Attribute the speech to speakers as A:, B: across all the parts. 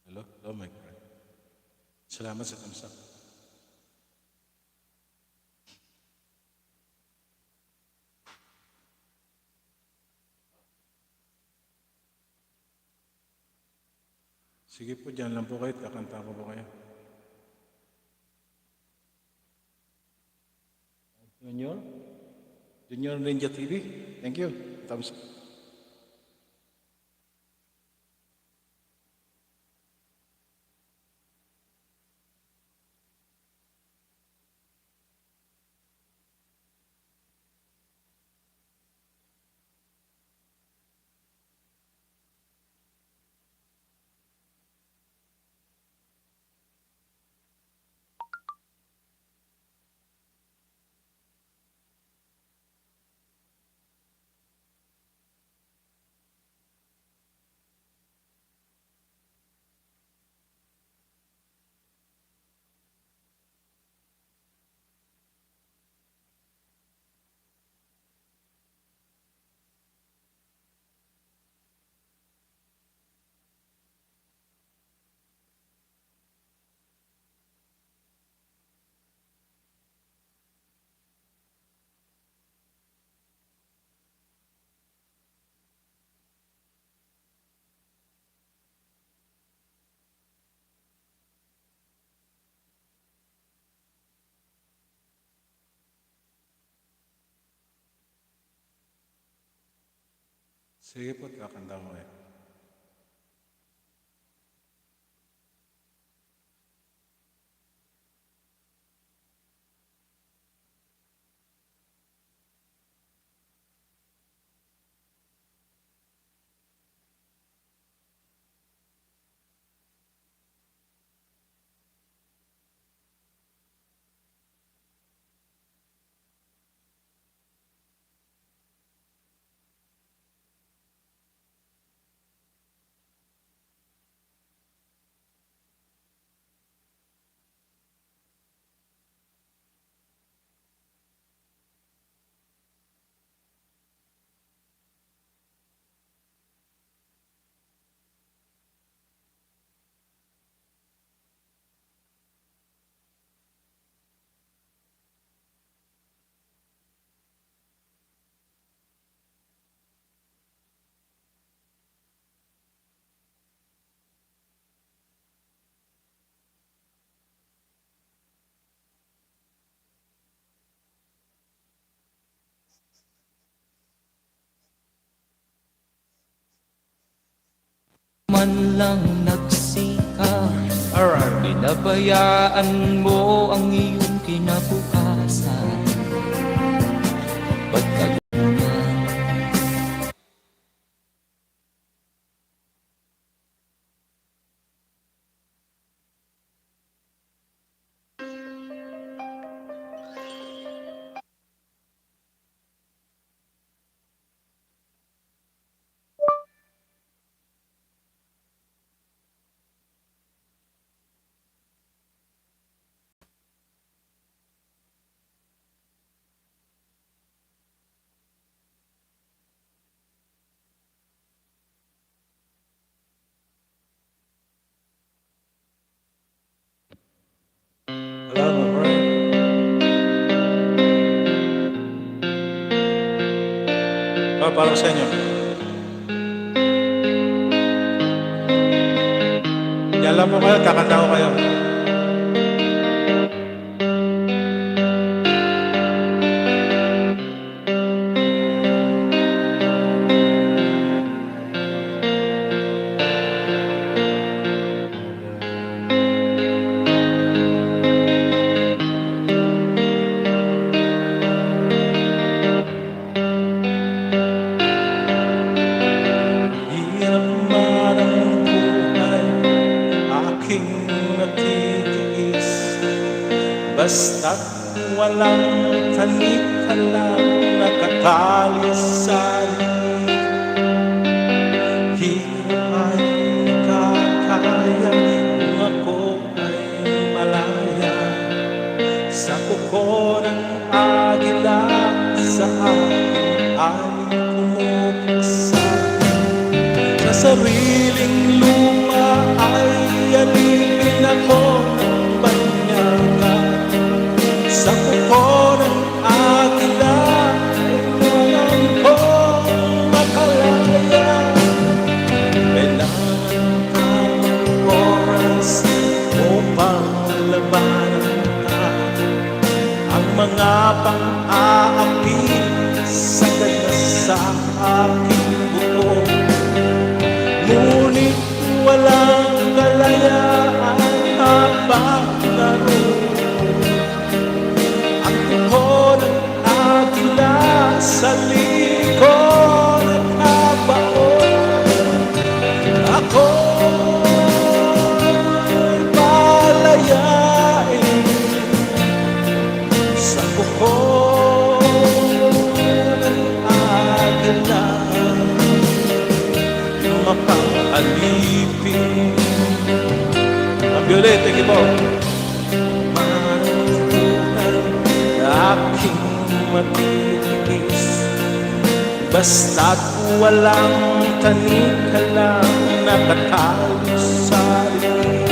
A: Hello? Hello, my friend. Salamat sa tamsak. Sige po, dyan lang po kayo. Kakanta ko po kayo. Junior? Junior Ninja TV. Thank you. Thumbs up. Sige po, kakanta ko kayo.
B: Man lang nagsika,
A: Alright.
B: pinabayaan mo ang iyong kinabukasan. Pagkaganyan,
A: Hello, my friend. Para sa inyo. Yan lang po kayo, kakanta ko kayo. Hirap man ang buhay, aking natitiis. Basta't walang tanik-talang nakatali sa liig. Hirap ay nakakaya kung ako ay malaya. Sa kuko ng agila, sa akin ay pumupuksa. Sa sariling lupa ay mga pang-aapi sagad na sa aking buto. Ngunit walang kalayaan habang naroon ang tuhod ng agila sa likod at habaon. Ako'y palayain sa tuhod ng agila, mapang-alipin. Violet, thank you po. Manutunan aking matiis, basta't walang tanikalang nakatalo sa rin.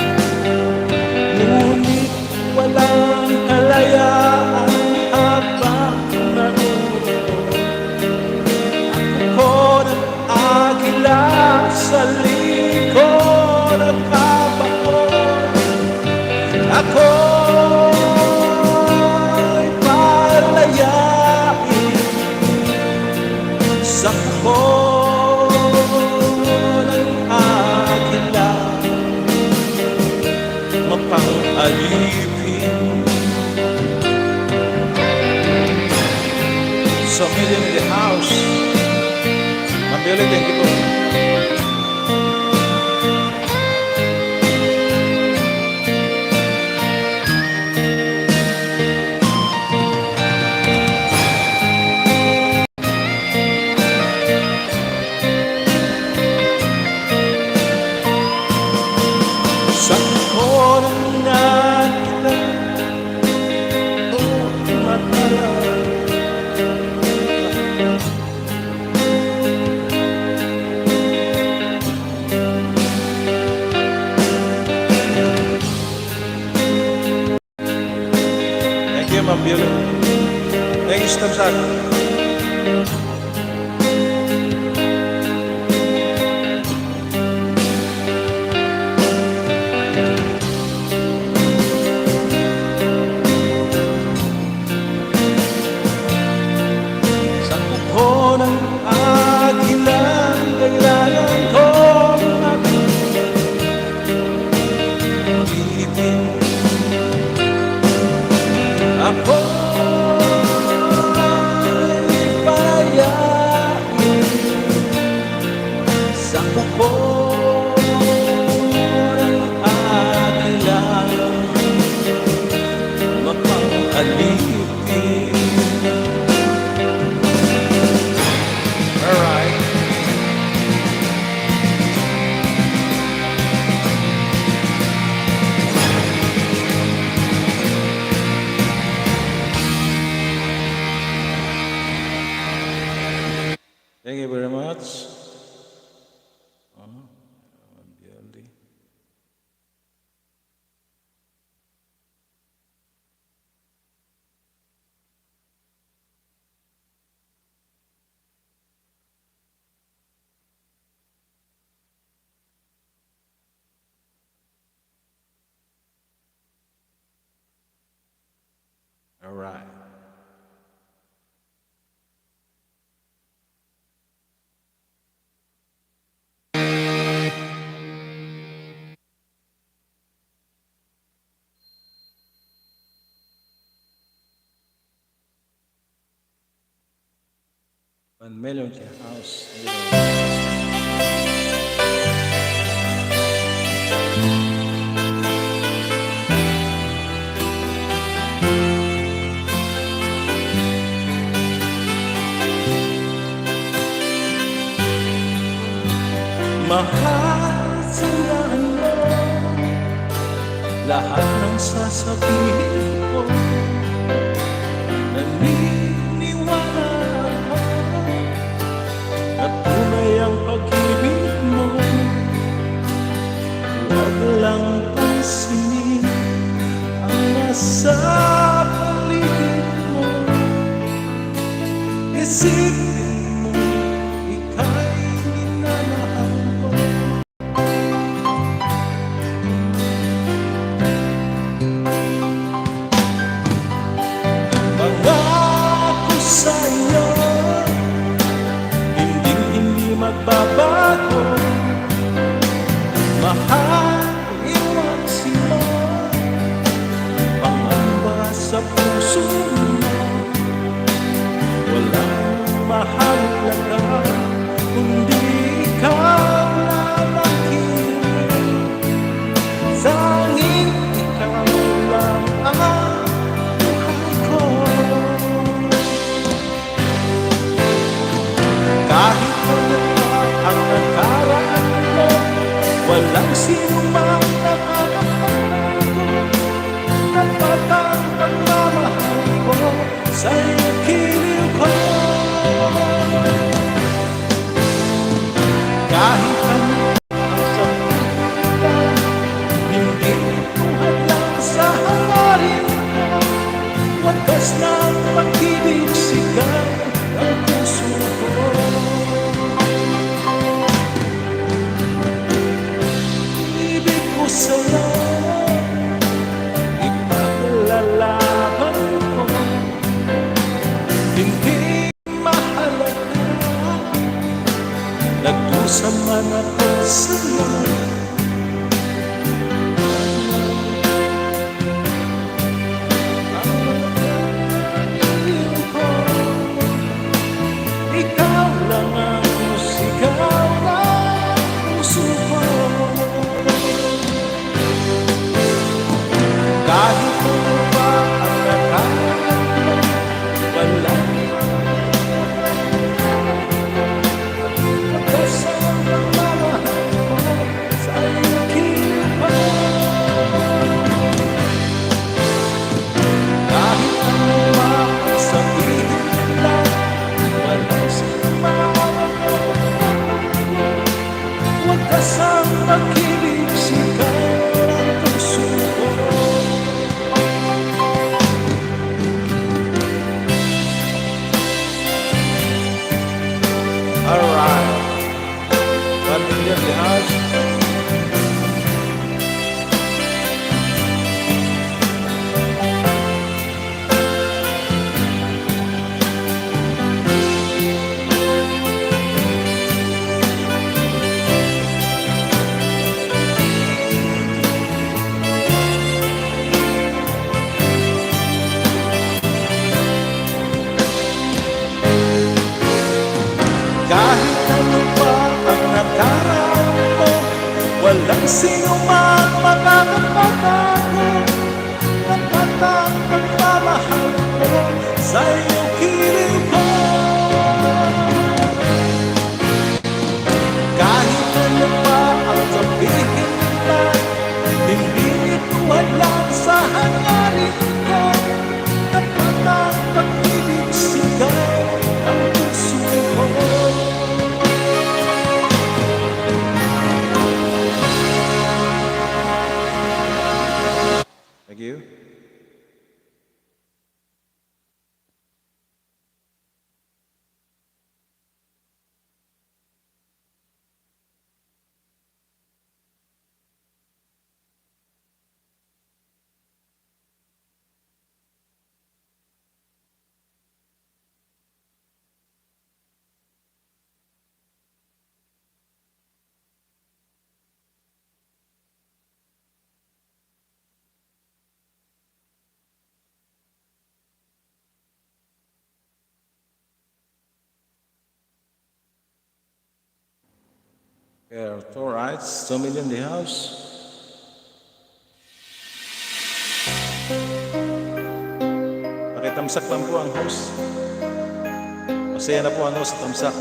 A: Ngunit walang kalayaan habang naroon ang tuhod ng agila sa likod at habaon. Ako'y palayain sa tuhod ng agila, mapang-alipin. So, million in the house. Mabilit din ito. Sa oras na kita tumatala, thank you, Ma'am Violet. Thank you, Stamsat. Ng agilang kailangan kong mag-ibig. Ako'y palayain sa tuhod ng agilang, mapang-alipin. Thank you very much. Biali. All right. $1 million to house. Mahal, sandaan mo lahat ng sasabihin ko. Naniniwala ako na tunay ang pag-ibig mo. Huwag lang pansinin ang nasa paligid mo. Isipin mo, ika'y minamahal ko. mahalaga, kundi ikaw lalaki. Tanging ikaw lang ang buhay ko. Kahit ano pa ang nakaraan mo, walang sino mang nakakapagbago. Dapat ang pagmamahal ko sa iyong giliw ko. Kahit ano ang sabihin, hindi tulad lang sa hangarin ko. Wagas ng pag-ibig sigaw ang puso ko. Ibig ko sa'yo, ipaglalaban ko. Hindi mahalaga, nagdusa man ako sa'yo. Ikaw lang ang sigaw ng puso ko. Kahit ano pa ang nakaraan mo, walang wagas ang pagmamahal ko sa iyong giliw ko. Kahit ano pa ang sabihin nila, walang sinumang wagas ang pag-ibig sigaw ng puso ko. Alright, 1 million the house. Kahit ano pa ang nakaraan mo, walang sino man makakapagbago. Dapat ang pagmamahal ko sa iyong giliw ko. Kahit ano pa ang sabihin nila, hindi ito lang sa hangarin ko. Dapat ang pag-ibig sigaw ang puso ko. Thank you. Yeah, all right. 2 million the house. Pakitamsak lang po ang house. Masaya na po ang house sa tamsak.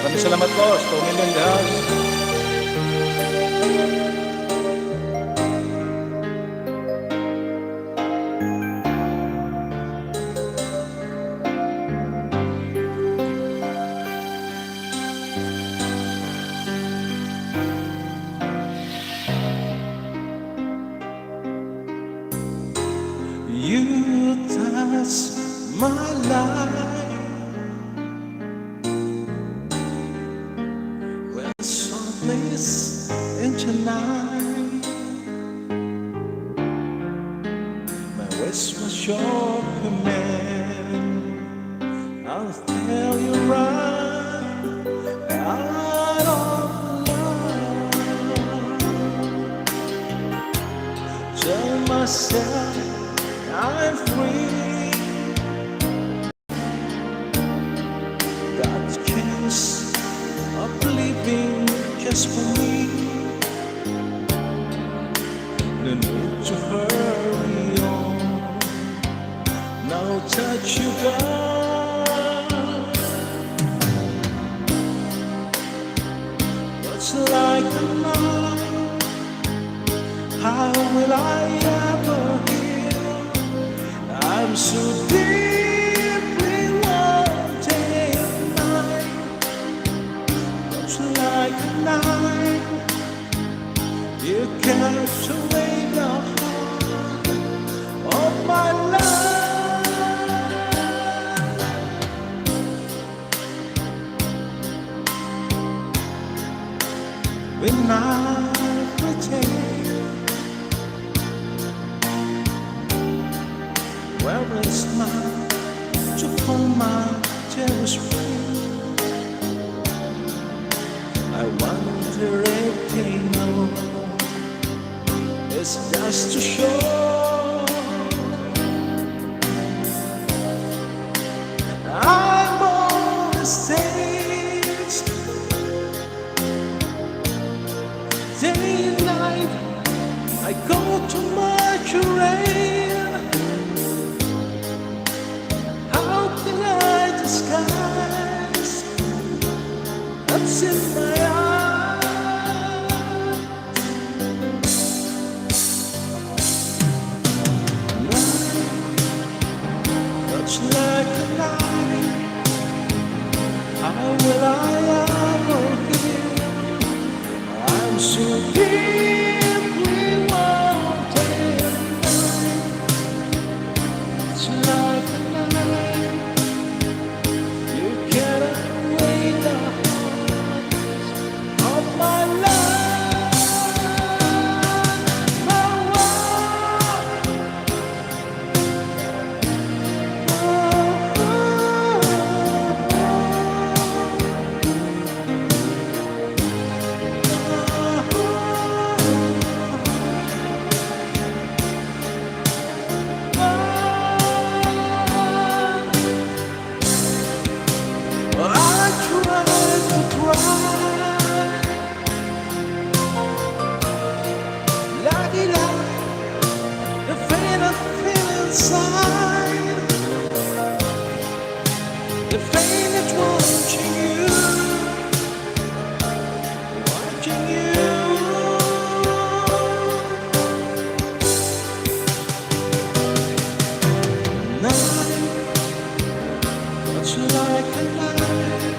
A: Maraming salamat po. 2 million the house. You touch my life when someplace into night. My wish was your command. I'll tell you right out of love. Tell myself I'm free. No need to hurry on. Now touch your gun. What's like a night? How will I ever heal? I'm so deeply wanting mine. What's like a night? You cast away the heart of my love. When I pretend, where is mine to hold my dearest friend? I wonder if they know it's just to show I'm on the stage day and night. I go to my charade. How can I disguise what's in my eyes? Much like a night, how will I ever heal? I'm so deeply wanting. It's like a night, you can't away the heart of my love. My I try to cry, la-di-da, the pain I feel inside, the pain that's watching you. Night, much like a night,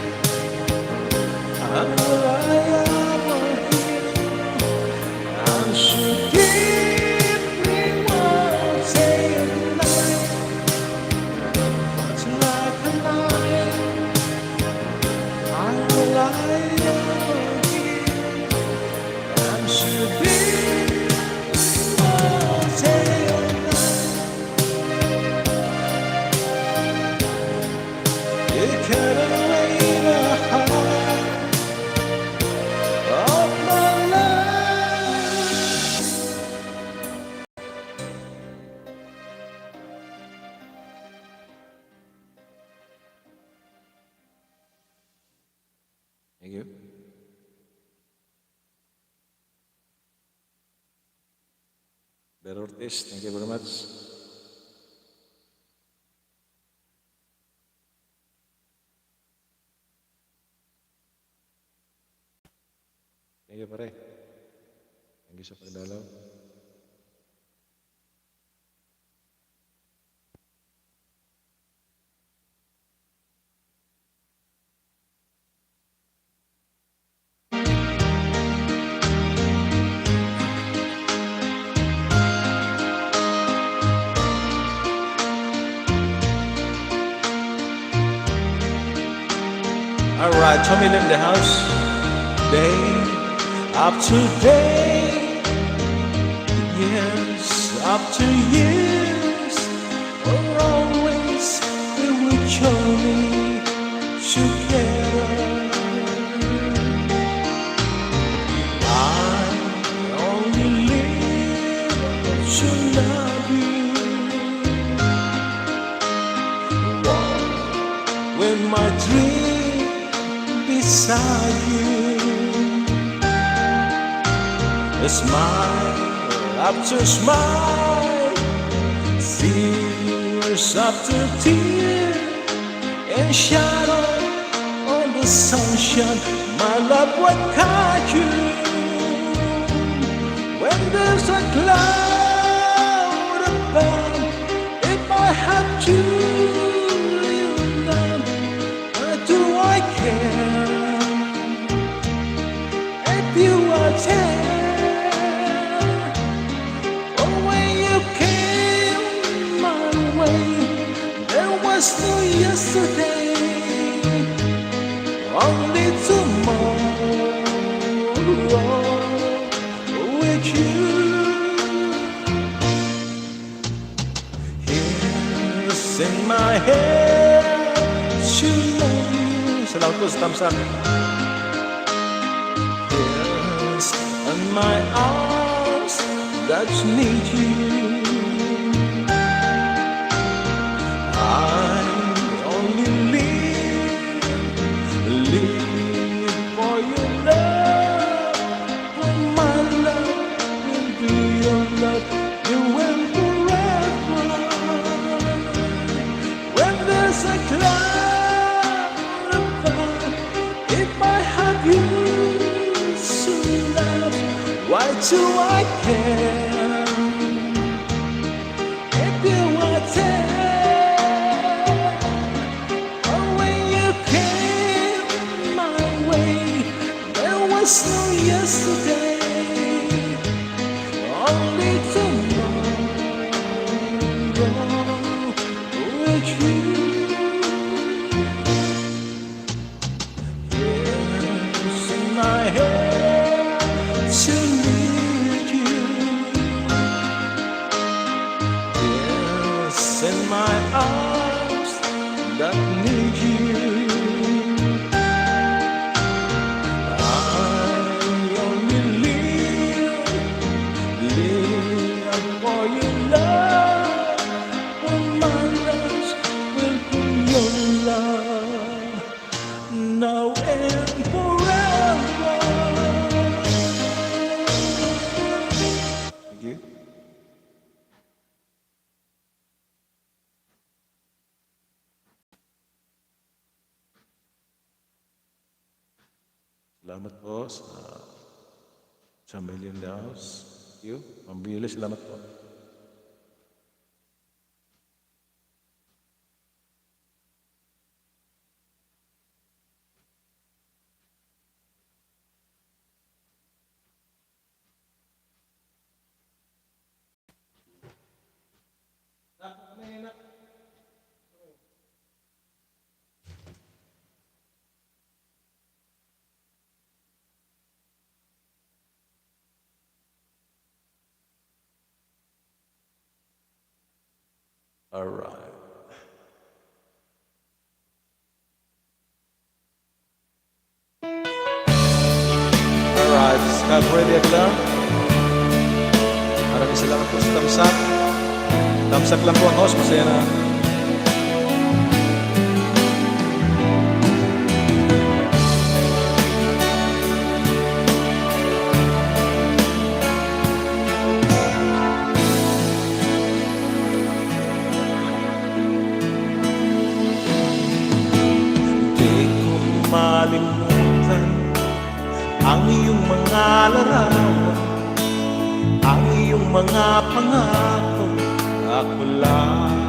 A: how will I ever heal? I'm so deeply wanting night, much like a night, how will I ever heal? I'm so deeply wanting night, you can't away the heart of my love. Thank you. Better Ortiz, thank you very much. Thank you, pare. Thank you sa pagdalaw. Alright, Tommy in the house. Day after day, years after years, we're always in with journey together. I only live to love you. Walk with my dream beside you. A smile after smile, tears after tears, and shadow on the sunshine. My love, what Kayo? When there's a cloud above, if I have to live alone, what do I care? If you are there, oh, when you came my way, there was no yesterday, only tomorrow with you. Here's in my head to know you. Salamat po sa thumbs up. Here's in my arms that need you. I only live for your love, for my love will be your love, you will forever. When there's a cloud above, if I have you to love, why do I care? If you are there, oh, when you came my way, there was no yesterday, only tomorrow with you. Yes, in my head to meet you. Yes, in my arms that need you. I only live for your love, for my love will be your love, now and forever. Thank you. Salamat po sa million dollars. Thank you. Mambili, salamat po. All right. All right. Scott, ready Aguilar? Maraming salamat po sa thumbs up. Thumbs up lang po ang host. Masaya na. Malimutan ang iyong mga larawan, ang iyong mga pangako, ako lang.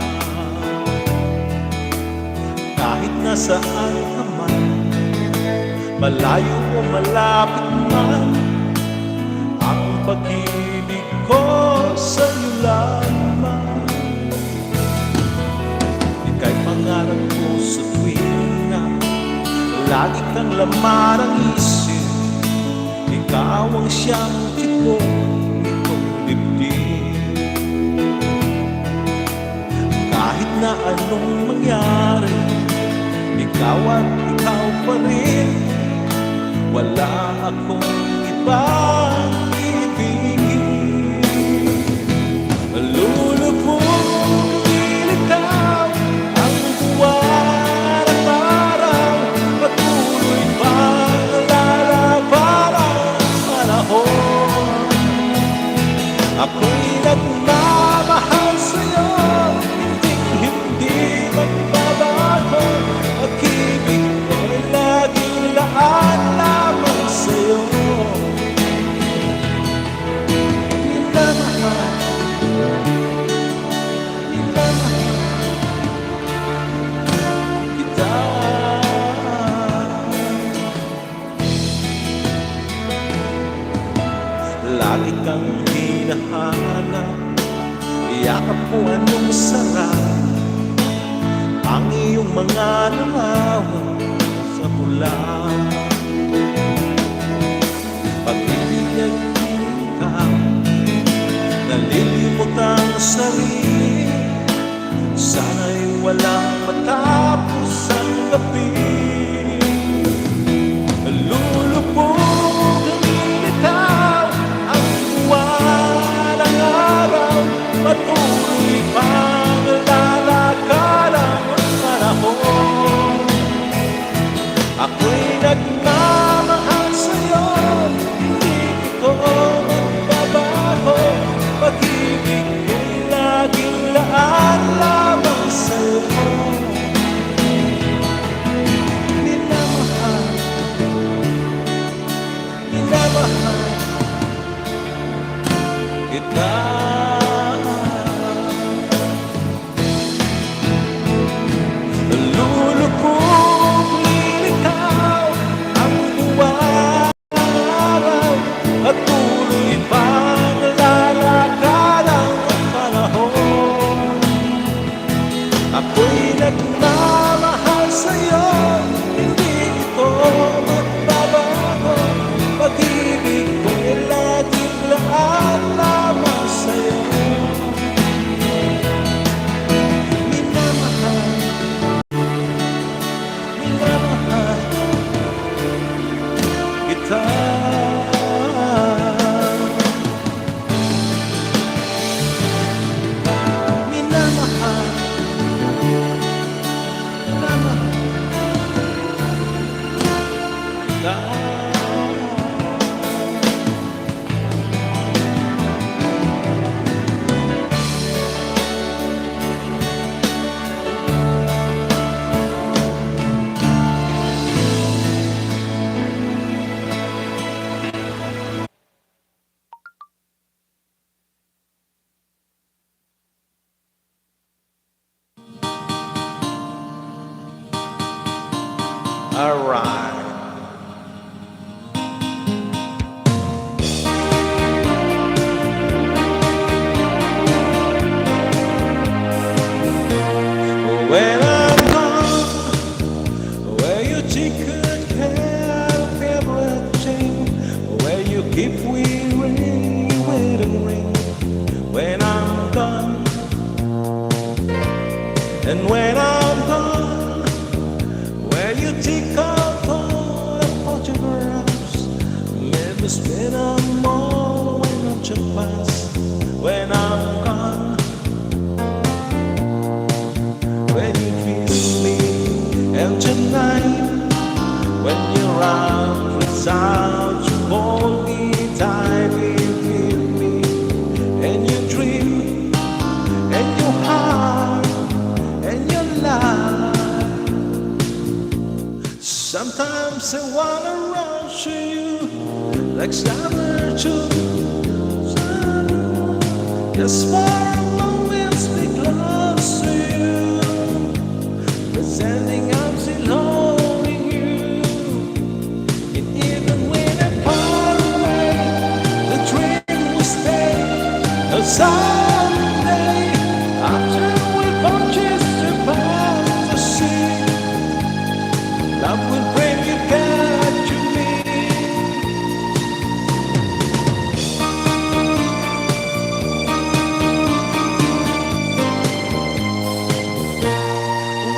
A: Kahit nasaan ka man, malayo o malapit man, ang pag-ibig ko sa'yo lamang. Ika'y pangarap ko sa tuwing na lagi kang laman ang isip, ikaw ang siyang tibok nitong dibdib. Kahit na anong mangyari, ikaw at ikaw pa rin, wala akong ibang ibigin. Lulubog ilitaw ang buwan at araw, patuloy pang lalaban ang panahon. Ako'y nagmamahal sa'yo, hindi magbabago. Pag-ibig ko'y laging laan lamang sa'yo. Minamahal, minamahal kita. Lagi kang hinahanap, yakap mo anong sarap ang iyong mga langawan sa pula. Pag-ibig ka, nalilimot ang sarili. Sana'y walang matapos ang gabi. Lulubog ang bitaw ang buwan ng araw. Patuloy pang lalakad ang panahon. Ako'y nagmamahal sa'yo, hindi ko magbabago. Pag-ibig ko'y laging laan lamang sa'yo. Minamahal, minamahal kita. Lulubog, lilitaw ang buwan ng araw. Patuloy pang lalakad ang panahon. Ako'y nagmamahal sa'yo, hindi ito magbabago. Pag-ibig ko'y laging laan lamang sa'yo. Minamahal, minamahal kita. Minamahal, minamahal kita. All right. When I'm gone, where you take good care of everything, where you keep wearing your wedding ring. When I'm gone, and when I'm gone, where you take out all the photographs, let me spend a moment when you pass. When I'm gone, when you kiss me, and tonight, when your arms reach out, you hold me tight, you give me, and you dream, and your heart, and your life. Sometimes I wanna rush to you like summer to just for a moment, be close to you, pretending I'm still holding you. And even when I'm far away, the dream will stay. And someday, after we purchase the fantasy, love will bring you back to me.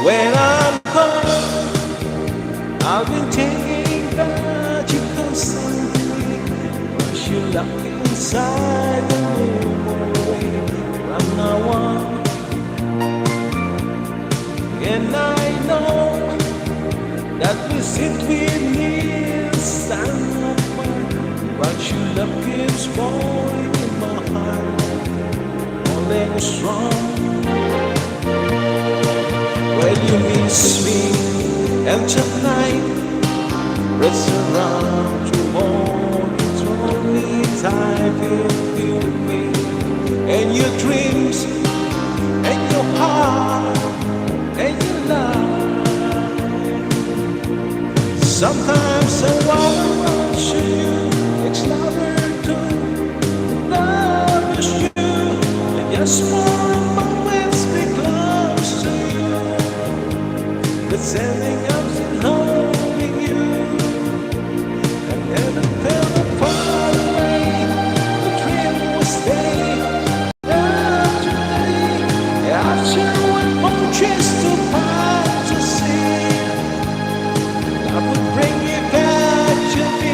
A: When I'm gone, I've been thinking that you constantly, but you locked inside the memory from now on. And I know that we sit with me stand apart, but your love keeps falling in my heart. hang strong. Well, you miss me, and tonight, rest around you more. It's only time you feel me, and your dreams, and your heart, and your love. Sometimes I wanna show you, it's louder to love is you, and just for a moment be close to you. Pretending I'm still holding you, and never felt far away. The dream will stay after day, after one more chance to fantasy. I would bring you back to me.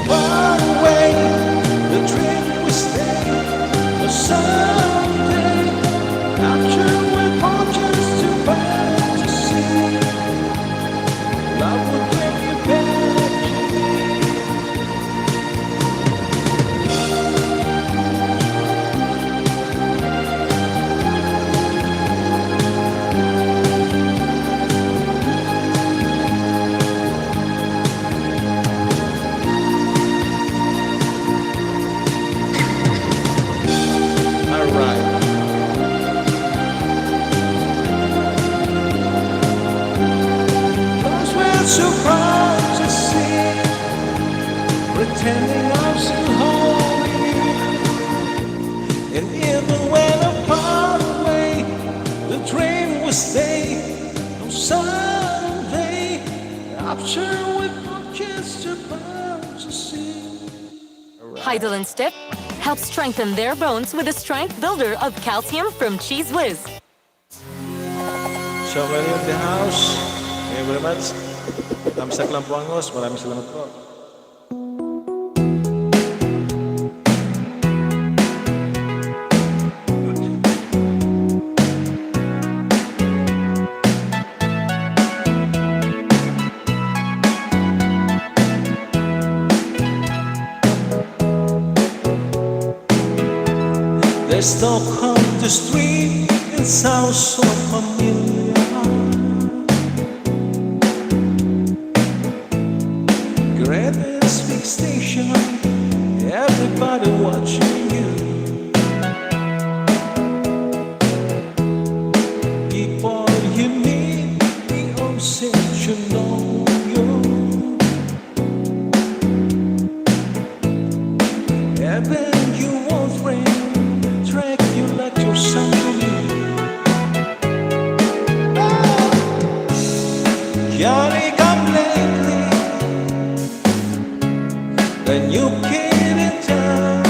A: Far away, the dream will stay for someday. After we're all just too bad to see, love will bring you back to me. Alright. Cause we're so proud to see, pretending I'm still holding you. And even when I'm far away, the dream will stay. No someday, I'm sure we've got just about to see.
C: Heidel and Step helps strengthen their bones with the strength builder of calcium from Cheese Whiz.
A: So many in the house. Thank you very much. Tamsak lang po ang host. Maraming salamat po. There's talk on the street, it sounds so familiar. Greatest big station, everybody watching you. People you meet, the old section know you. Heaven you won't bring, track you like your son to me. Johnny come lately, the new kid in town.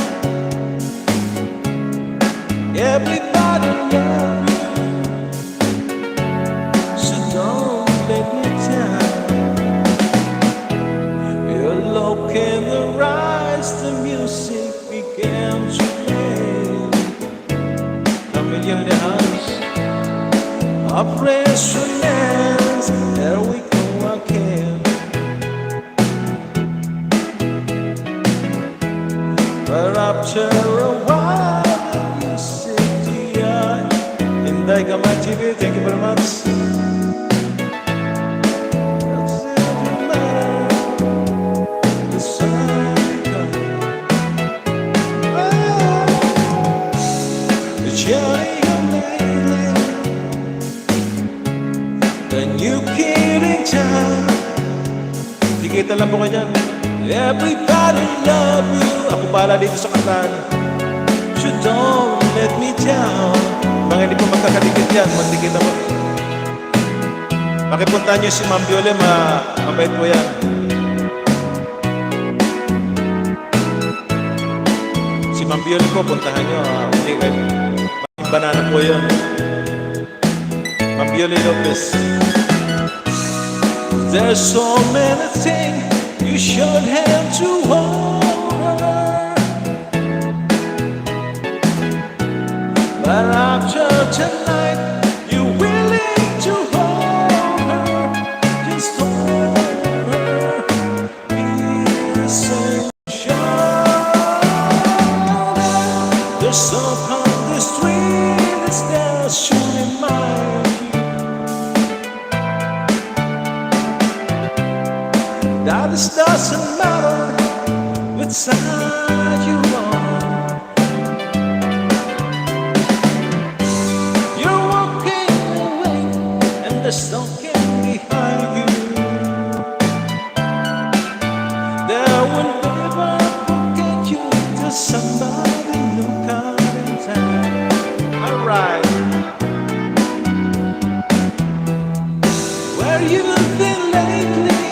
A: Everybody love you, so don't let me down. You look in the eyes, the music began to play. Million in the house, I press your hands, there we go again. But after a while, you see the eye. Inday ka my TV, thank you very much. Doesn't matter, the sun comes. The journey of lately, the new kid in town. Tikita lang po kayo dyan. Everybody love you. Ako pala dito sa kantahan. So don't let me down. Mga hindi po magkakadikit yan, magdikit ako. Pakipuntahan niyo si Ma'am Viole, mabait po yan. Si Ma'am Viole po, puntahan niyo. Hindi kayo. Banana po yun. Ma'am Viole Lopez. There's so many things you should have to hold her. tonight. You're willing to hold her, just hold her. There's some on the street that's there shooting my that this doesn't matter which side you on. You're walking away and there's something behind you. There will never forget you to somebody new kind of time. Alright. Where you been lately?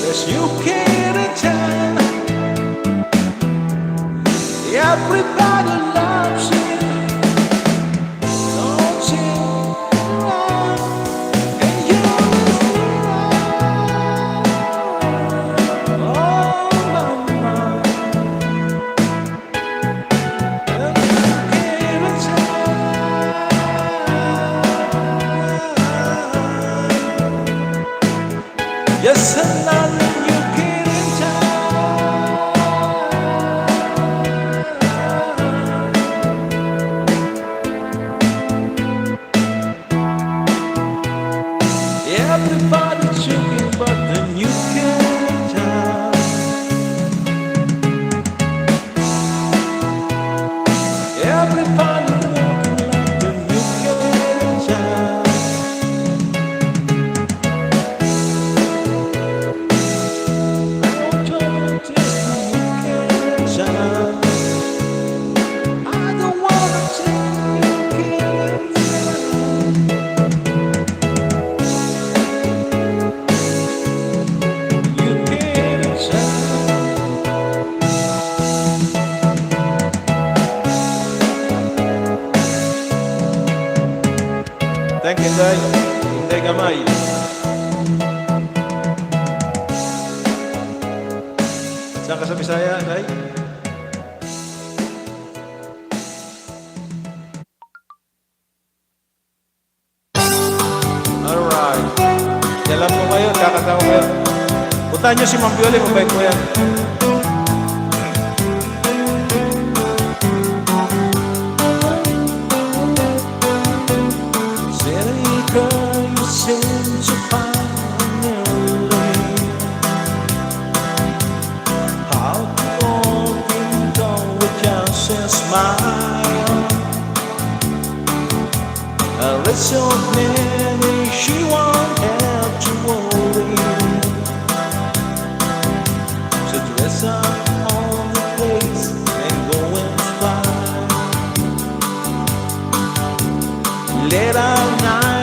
A: Yes, you can't tell. Everybody loves you. Don't you? And you're yes, and nothing you can't tell. Everybody's joking, but then you can't tell. Everybody looking like the you can't tell. Thank you, Day. Hindi gamay. Saan ka sa Bisaya, Day? Alright. Yalam mo kayo, kakatawa kayo. Puntahan nyo si Ma'am Pioli, mabait mo yan. You seem to find your way. How to walking down with just a smile. A rest of many she won't have to worry. So dress up on the place and go and fly. Let out night.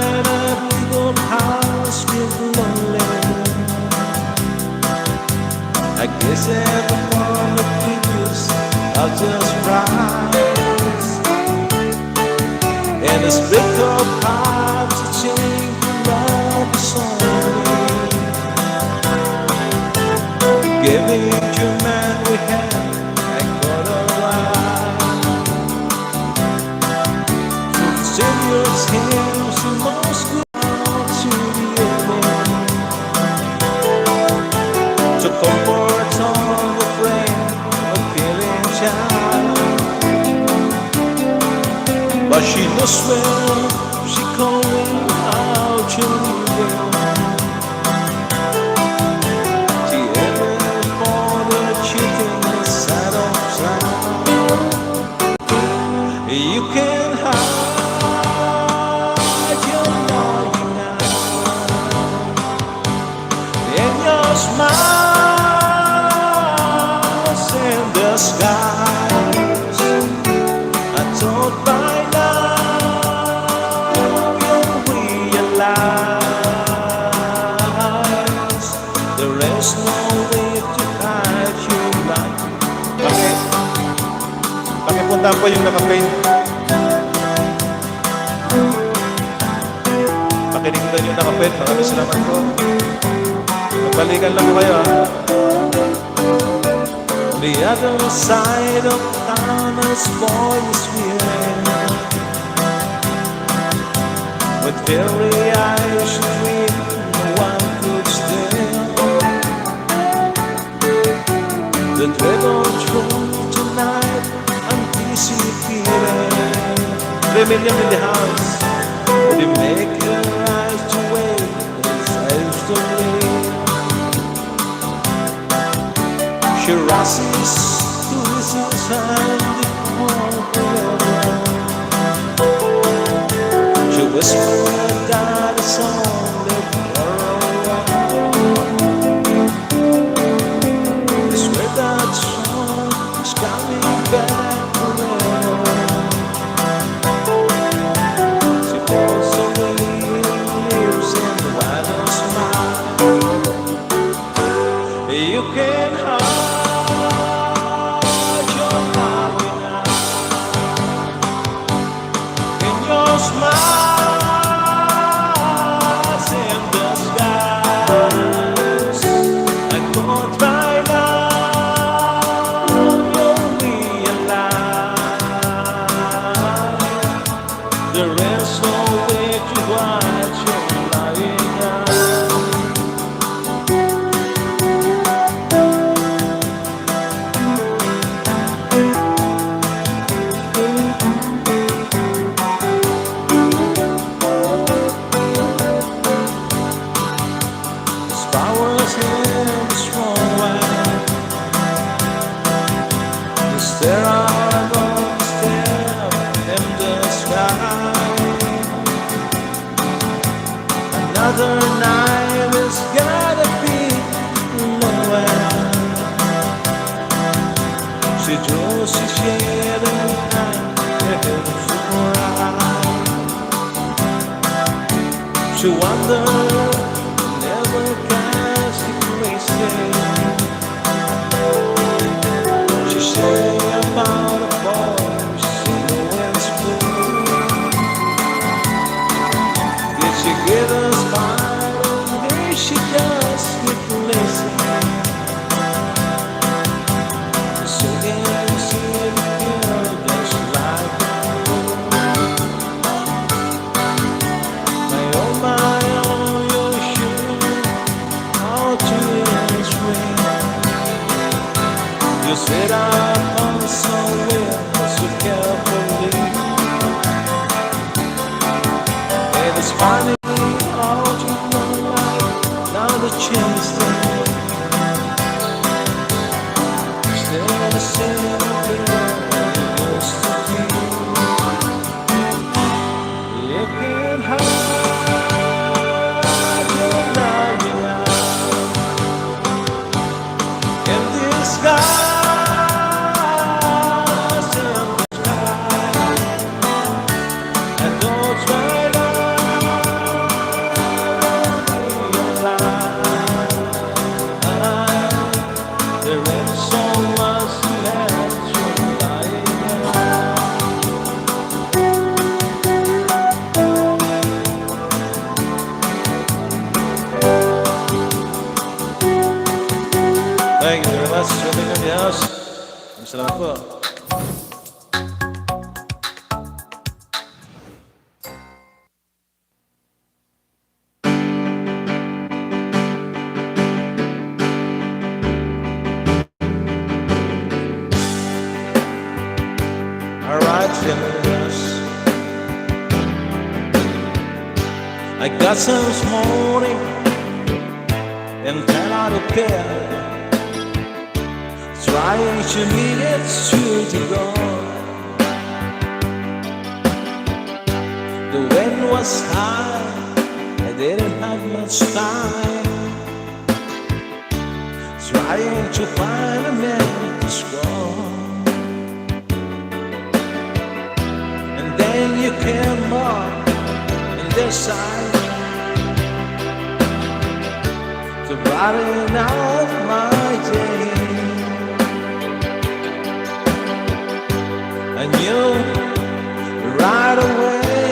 A: I guess every one of figures are just rise. And it's break up hard to change love song. Give it your man we have and got a ride. Send your tears you must go out to the end. To comfort on the frame of feeling child. But she knows well she calling out children. She ever for the cheating side of town. You can hide your longing now in your smile. In the skies, I thought by now you'll realize there is no way to hide your light. Pakipuntahan po yung naka-paint. Pakinig yung naka-paint. Maraming salamat po. Magbalikan lang po kayo, ha? The other side of town is boys' weird. Fairy eyes dream no one could steal. The dragon throne tonight anticipated. 3 million in the house. They make your eyes to wait. Sails to leave. She rushes to his hand. She whispered that a song that I swear that song is coming back around. She falls away, lives in the wild smile. You can hide your laughing eyes in your smile. Another night is gotta be nowhere. She draws a shadow and heads around. She wonders, never cast a place. She say about a boy she went school. Did she get a she just keep listening. So can you see it girl just like you? My oh, you're sure how to swing. You sit up on somewhere so carefully. And it's funny how you know the chance to still the same girl used to be. You can't hide your lying eyes in disguise. And don't try Thank you very much for being in the house. Salamat po. Alright, family in the house. I got some this morning and then out of bed. Trying to meet it through the door. The wind was high, I didn't have much time. Trying to find a man to score. And then you came up in this side to brighten out my day. I knew right away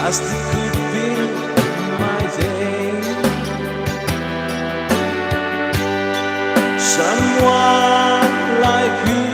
A: as it could be my day. Someone like you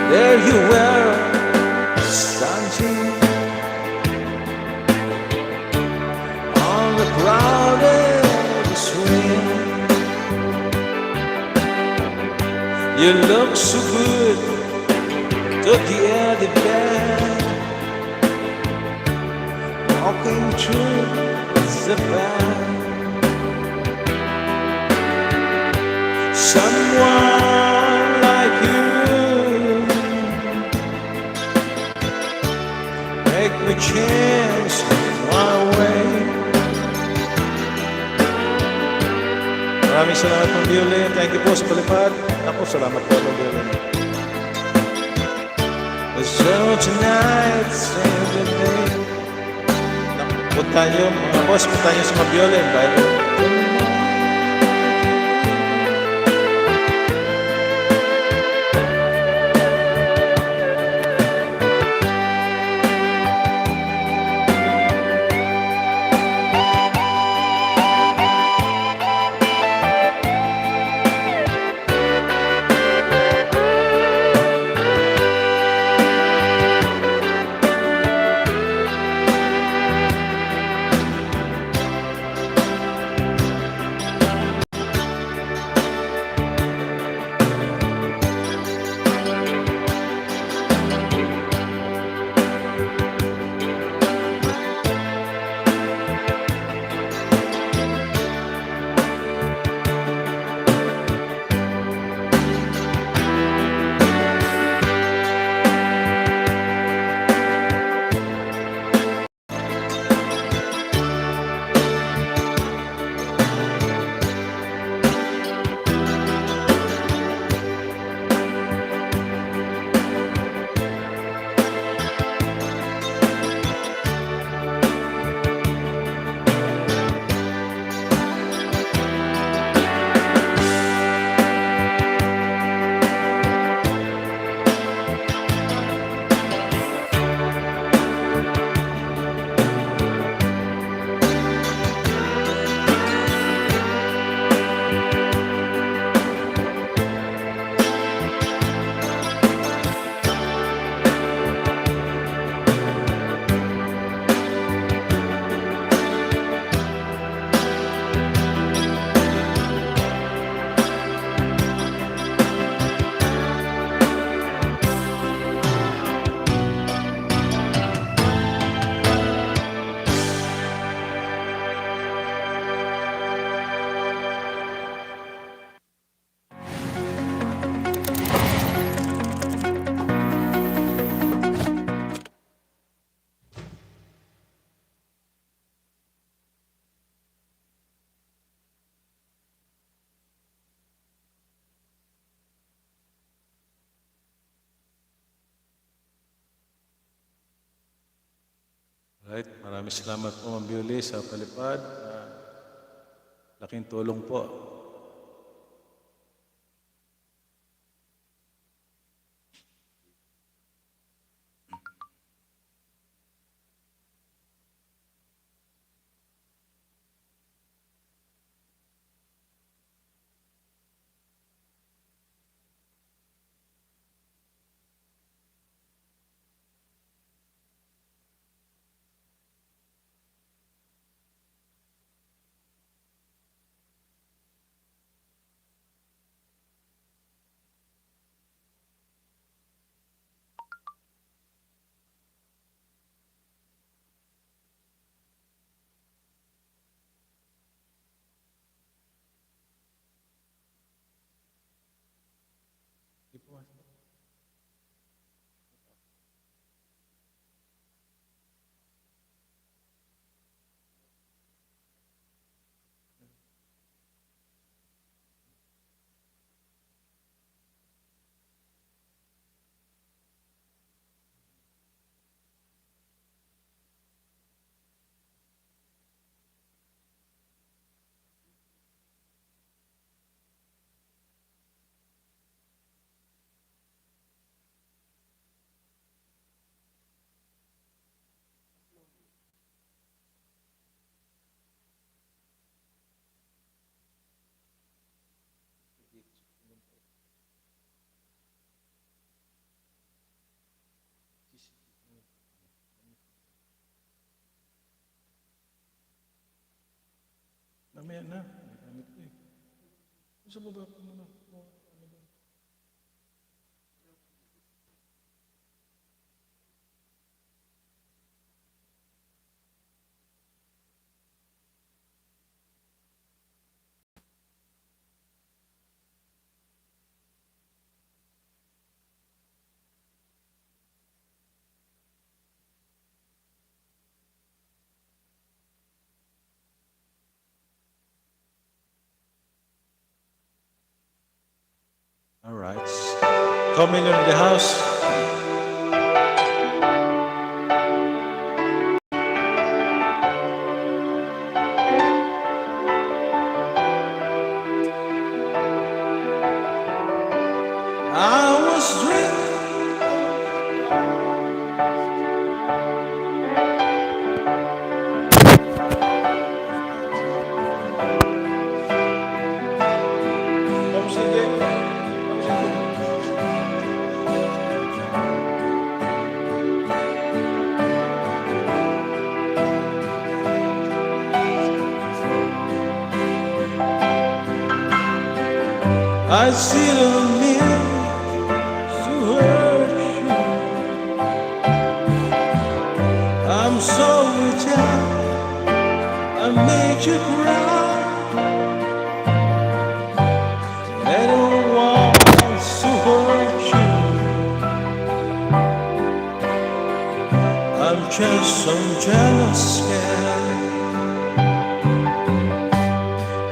A: There you were, standing on the crowded street. You look so good to get the bed, walking through the band. Someone like you make me change my way. Maraming salamat ng violin. Thank you po sa palipad. Ako, salamat po ng violin. So tonight, save the day. Punta nyo, mga boss, punta nyo sa mga violin. Bye. Right, maraming salamat po Ma'am Bioli sa palipad. Laking tulong po. Mamaya na. Gamit ko eh. Sa baba ko muna. All right. Coming in the house. I was drinking. Vamos entender. Vamos entender. I see the mirror to hurt you. I'm sorry, child. I made you cry. Anyone wants to hurt you. I'm just some jealous guy.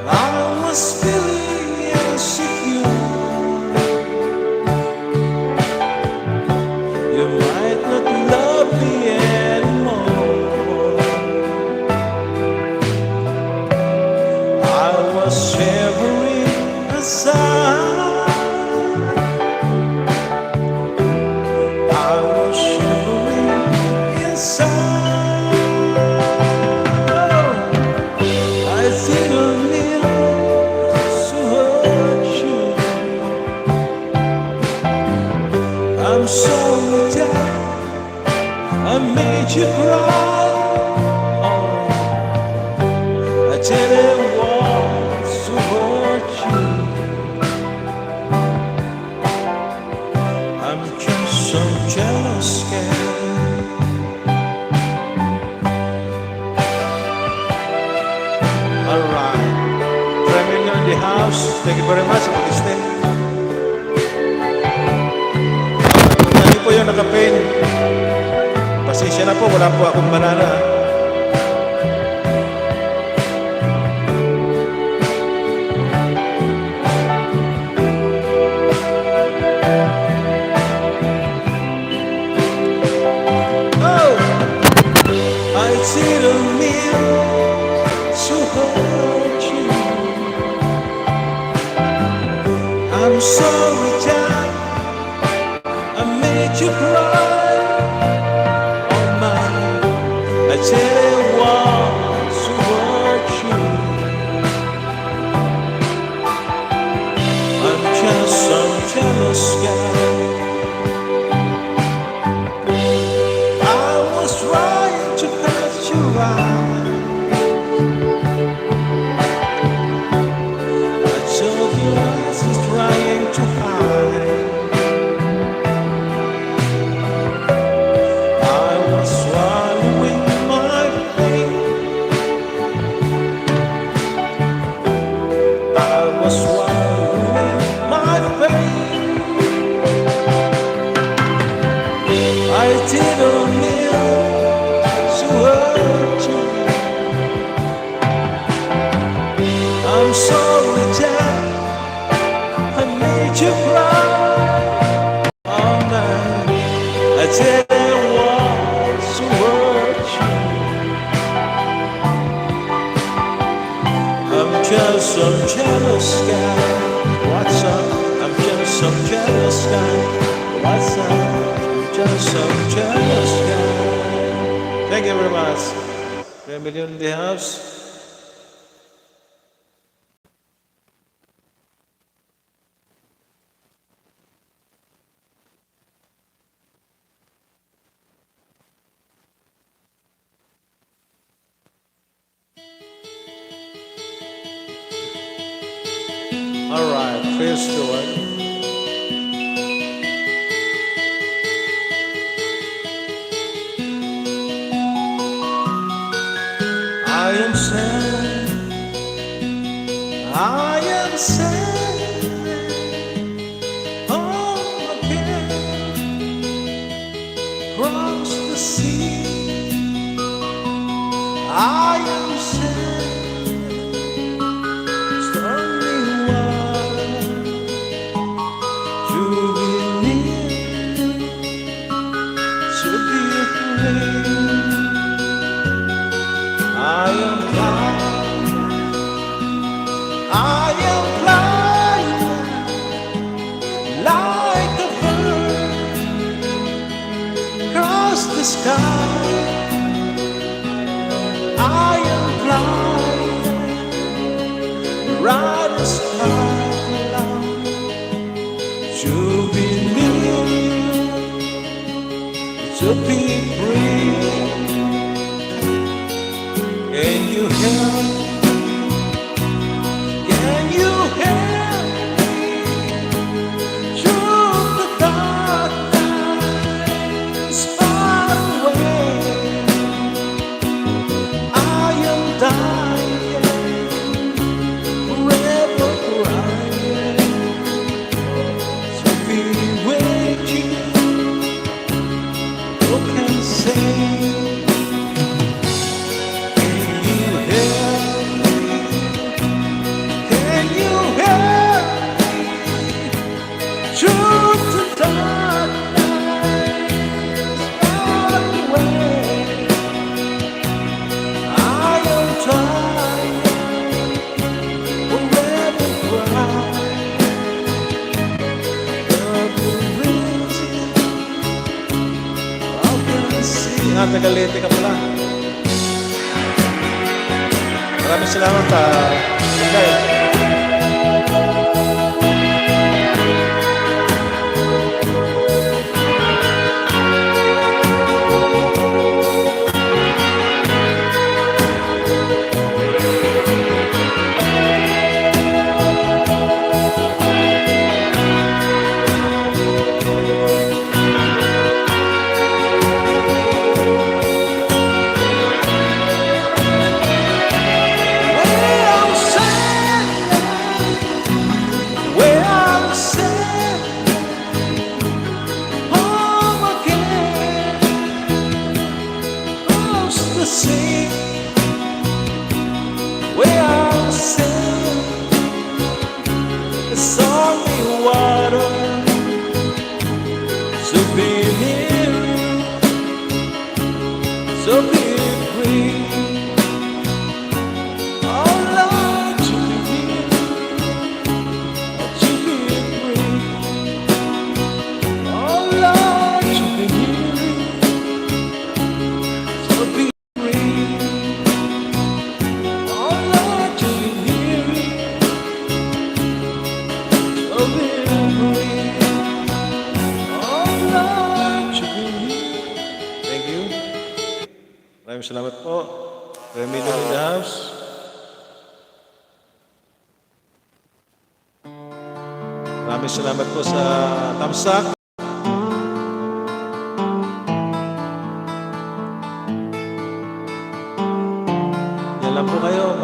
A: I was feeling insecure. You might not love me anymore. I was shivering aside. I was shivering inside. I didn't mean to hurt you. I'm sorry that I made you cry. Oh, I didn't want to hurt you. I'm just some jealous guy. Alright, Premier in the house. Thank you very much for listening. Lagi po yung naka-pain. Pasensya na po, wala po akong banana. Oh! I didn't mean to hurt you. I'm sorry, Jack. I made you cry. Oh my, I didn't want to hurt you. I'm just some jealous guy. I was trying to hurt you out. I told you I was trying to hide. I was swallowing my pain. I was swallowing my pain. I didn't mean to hurt you. I'm sorry, Jack. I made you cry. Oh man, I didn't want to hurt you. I'm just some jealous guy. What's up? I'm just some jealous guy. What's up? I'm just some jealous guy. Thank you very much. 3 million in the house. First one. I am sad, I am sad, oh again, cross the sea. I am sad, stormy water, to be near, to be afraid. I am blind, I am blind, like a bird across the sky. I am blind, right as cloud, to be near, to be free. Can you help? Can you help me through the dark nights far away? I am dying, forever crying, to be waiting. Who can say? Tagalete ka pala. Maraming salamat, Kayo. So be free. Oh Lord, to be near, to be free. Oh Lord, to be near, to be free. Oh Lord, to be near, to be free. Oh Lord, to be near. Thank you. Maraming salamat po. Remy in the house. Maraming salamat po sa tamsak. Yan lang po kayo.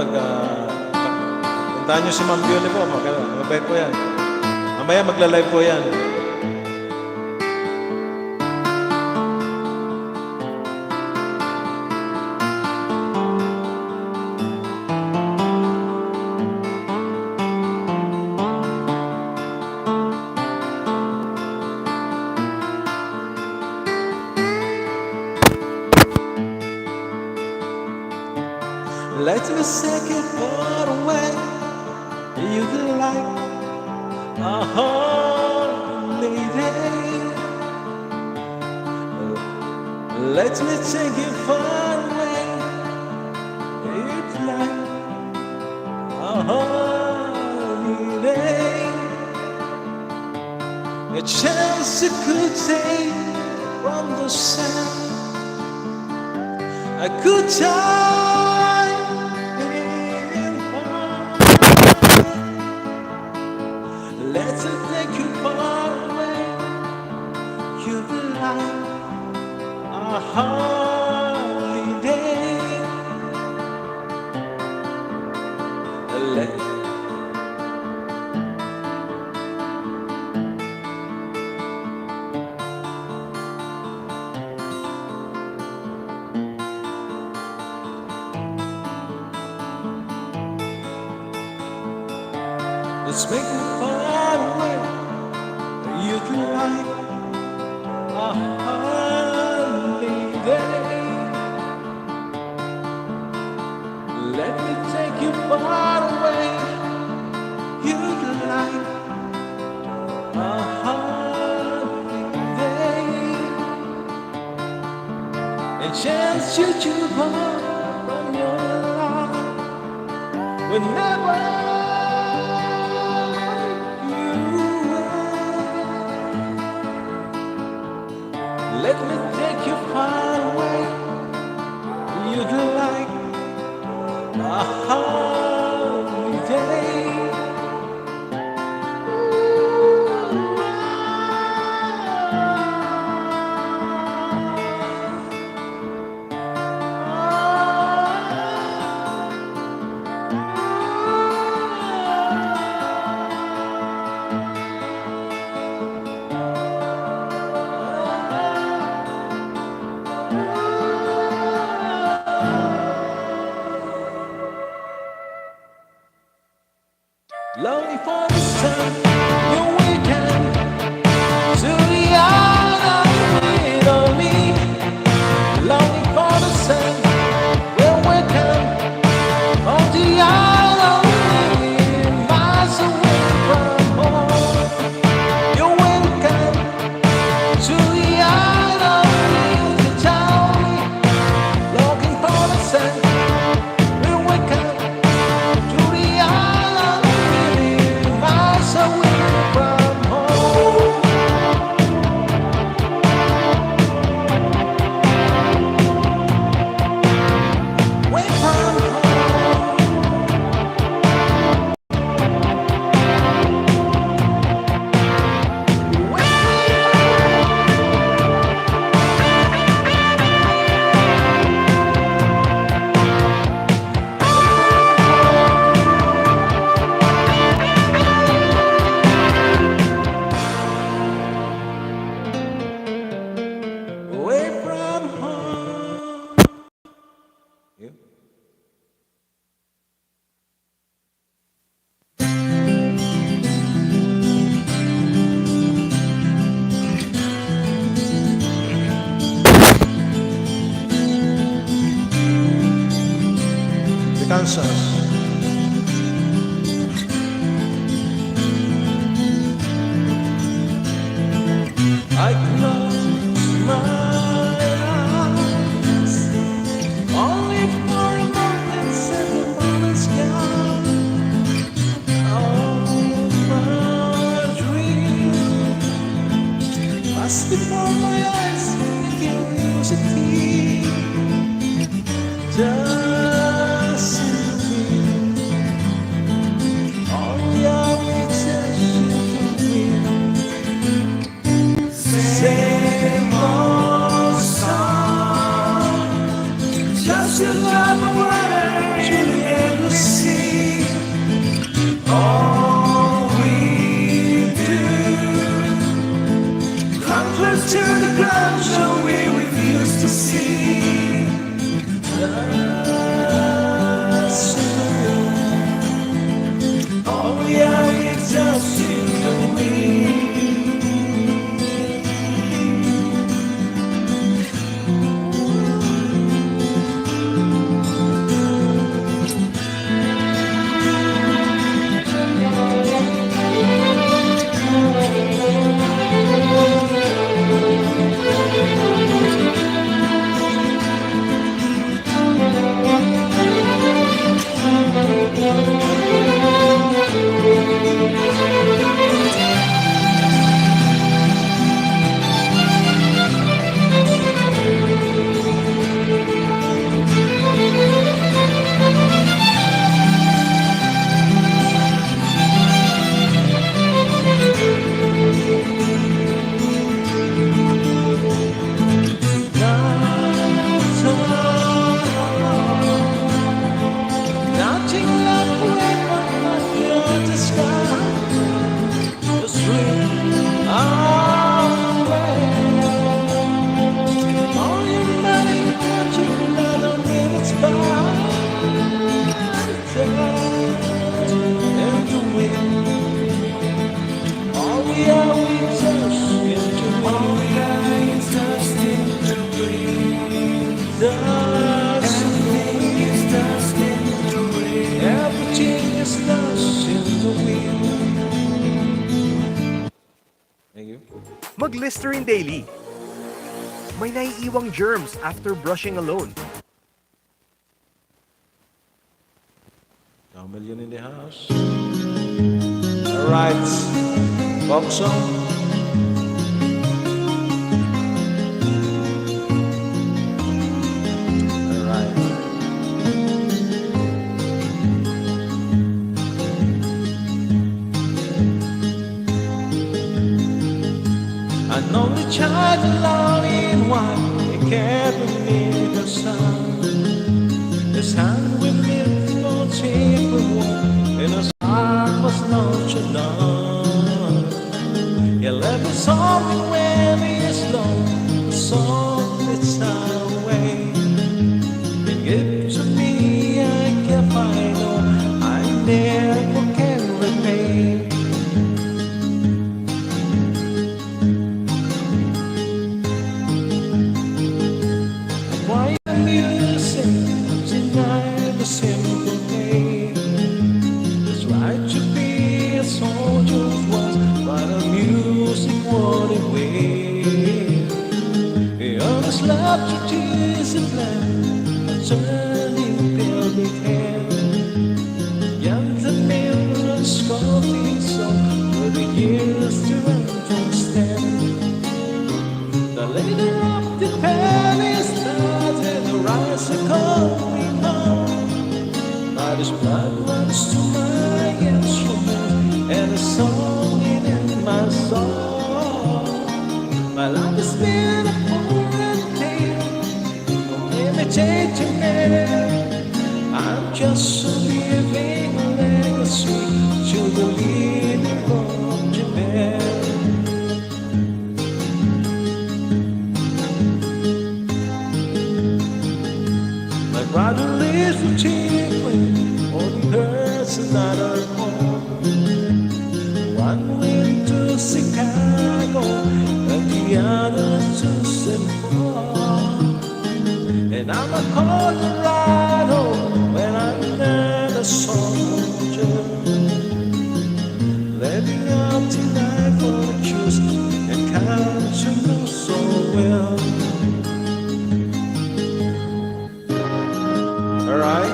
A: Puntahan nyo si Ma'am Bione po. Mabait po yan. Mamaya magla-live po yan. Let me take it far away. You can like a holiday. Let me take it far away. It's like a holiday. A chance to could take from the sun. A good time in heart. you'd like a holiday. Let Let's make it far away. You'd like a holiday. Let me take you far away. You'd like a holiday. A chance you to run from your life whenever. Let me take you far away. You'd like a holiday. Lonely for the sun, your weekend, to the island of me. Lonely for the sun, your weekend, on the island, miles away from home. Your weekend, to the island, to town. Looking for the sun, your weekend, to the island. Away from home. Away from home. Away from home. Yeah. The Kansas. I close my eyes only for a moment, and the moment's gone. All my dreams pass before my eyes in curiosity. Doesn't mean all your exception to me. Same old song, just another word you'll ever see. All we do, come close to the ground, so we refuse to see. All we are is just you and me.
D: Listerine Daily. May naiiwang germs after brushing alone.
A: A million in the house. All right, pop song. All right. An only child alone in one, he can't believe the sun. His hand with me no cheaper one, and his heart was nonchalant. He left his song when he is alone, the song it's away. And give to me, I can find out, I never can repay. Why the music tonight the simple day? It's right to be a soldier was, but the music won't away. The honest love to discipline, a turning building hand. Young the million scoffing song for the years to understand. The leader of the penny started the rise of going on. But his blood runs to my instrument and a song in my soul. My life has been a foreign tale, no imitating man. I'm just leaving a legacy to the leader of Japan. My brother lives in Chile, only hurts another home. One went to Chicago, and the other to St. Paul. And I'm a Colorado when I'm not a soldier. Living up tonight for the truth and count you know so well. Alright.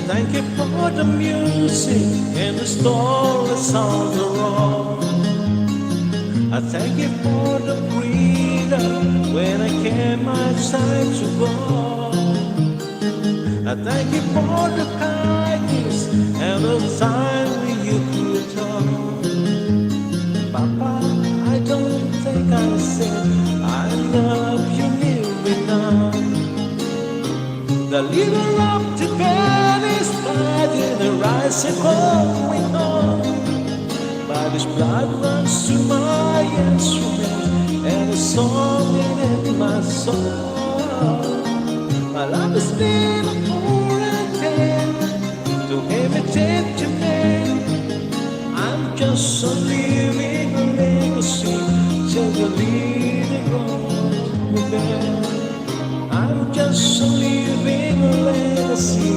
A: Thank you for the music and the stories on the road. I thank you for the freedom when I came outside to go. I thank you for the kindness and the time when you could talk. Papa, I don't think I said I love you nearly now. The leader of the band is fighting the rise and going on. But his blood runs to my instrument and a song in my soul. My life has been a foreign tale to imitate your man. I'm just a living a legacy till the leader of the band. I'm just a living a legacy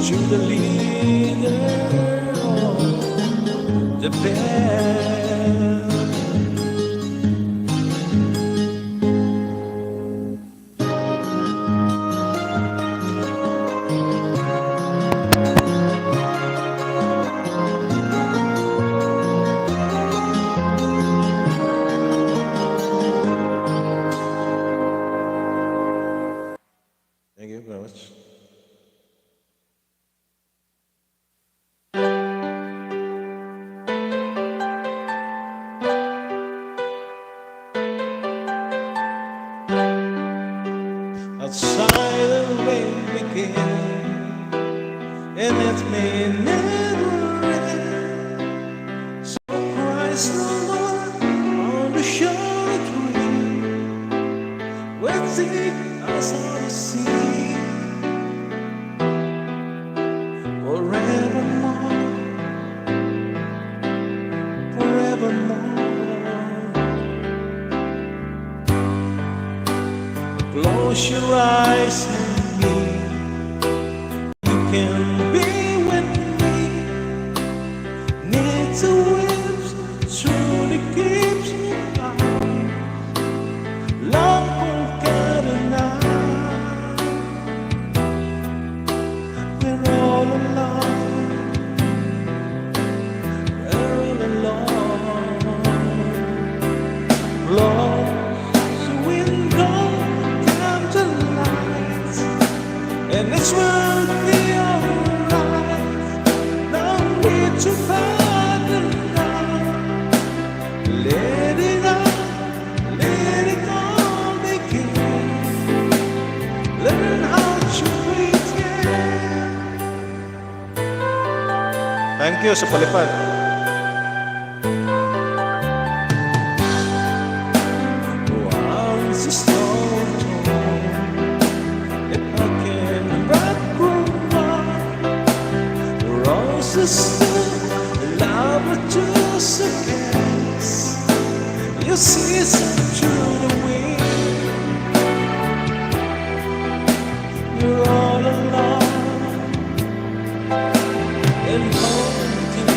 A: to the leader of the band. Thank you very much. Outside the rain began, and it may never end. So Christ no more on the shore tree, waiting us on the sea. Forevermore, forever Close your eyes and me. You can be with me. Need to waves truly keeps me alive. Love will get enough. We're all alone. We're all alone. Close the window, come to light, and this will be alright. No need to fight it now. Let it out, let it all begin. Learn how to pretend. Thank you sa palipad. Once a stone if I can rock roses still love to seconds. You see some through the wind. You're all alone and haunted.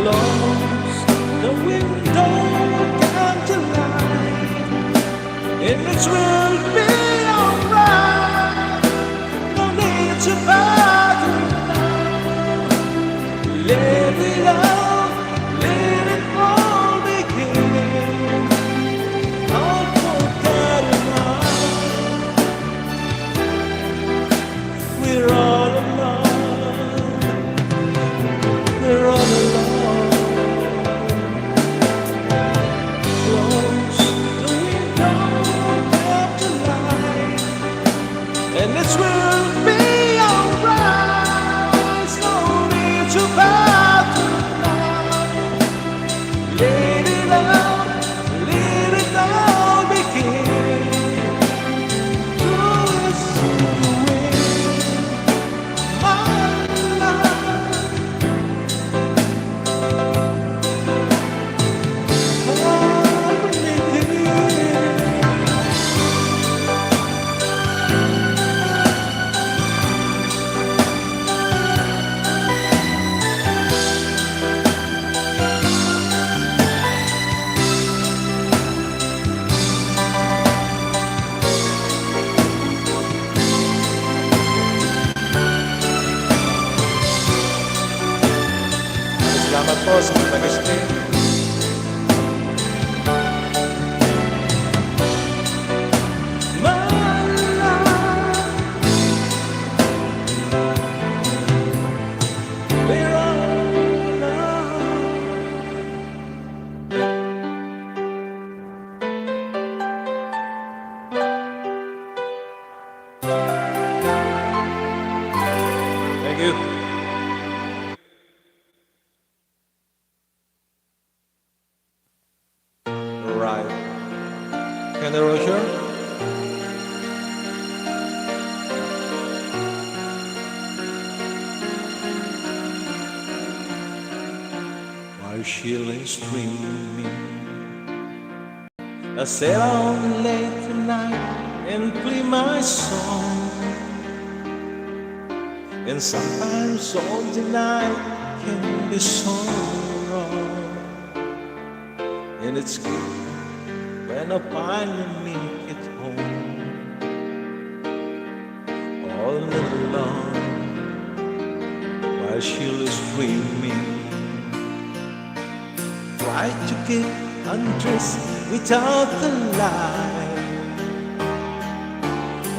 A: Close the window, come to light, and it will be alright. No need to bother now. Let it out, let it all begin. All forgot enough. We're all alone. We're all alone. Close the window, come to light, and this will be alright. No need to bother now. Let it out, let it all begin. Do this to the wind, my love. Salamat po sa mga nag-stay. Thank you. Right. Can I Roger? While she lays dreaming, I sit on late tonight and play my song. And sometimes all the night can be so wrong. And it's good when I finally make it home. All alone while she was dreaming. Try to get undressed without the light,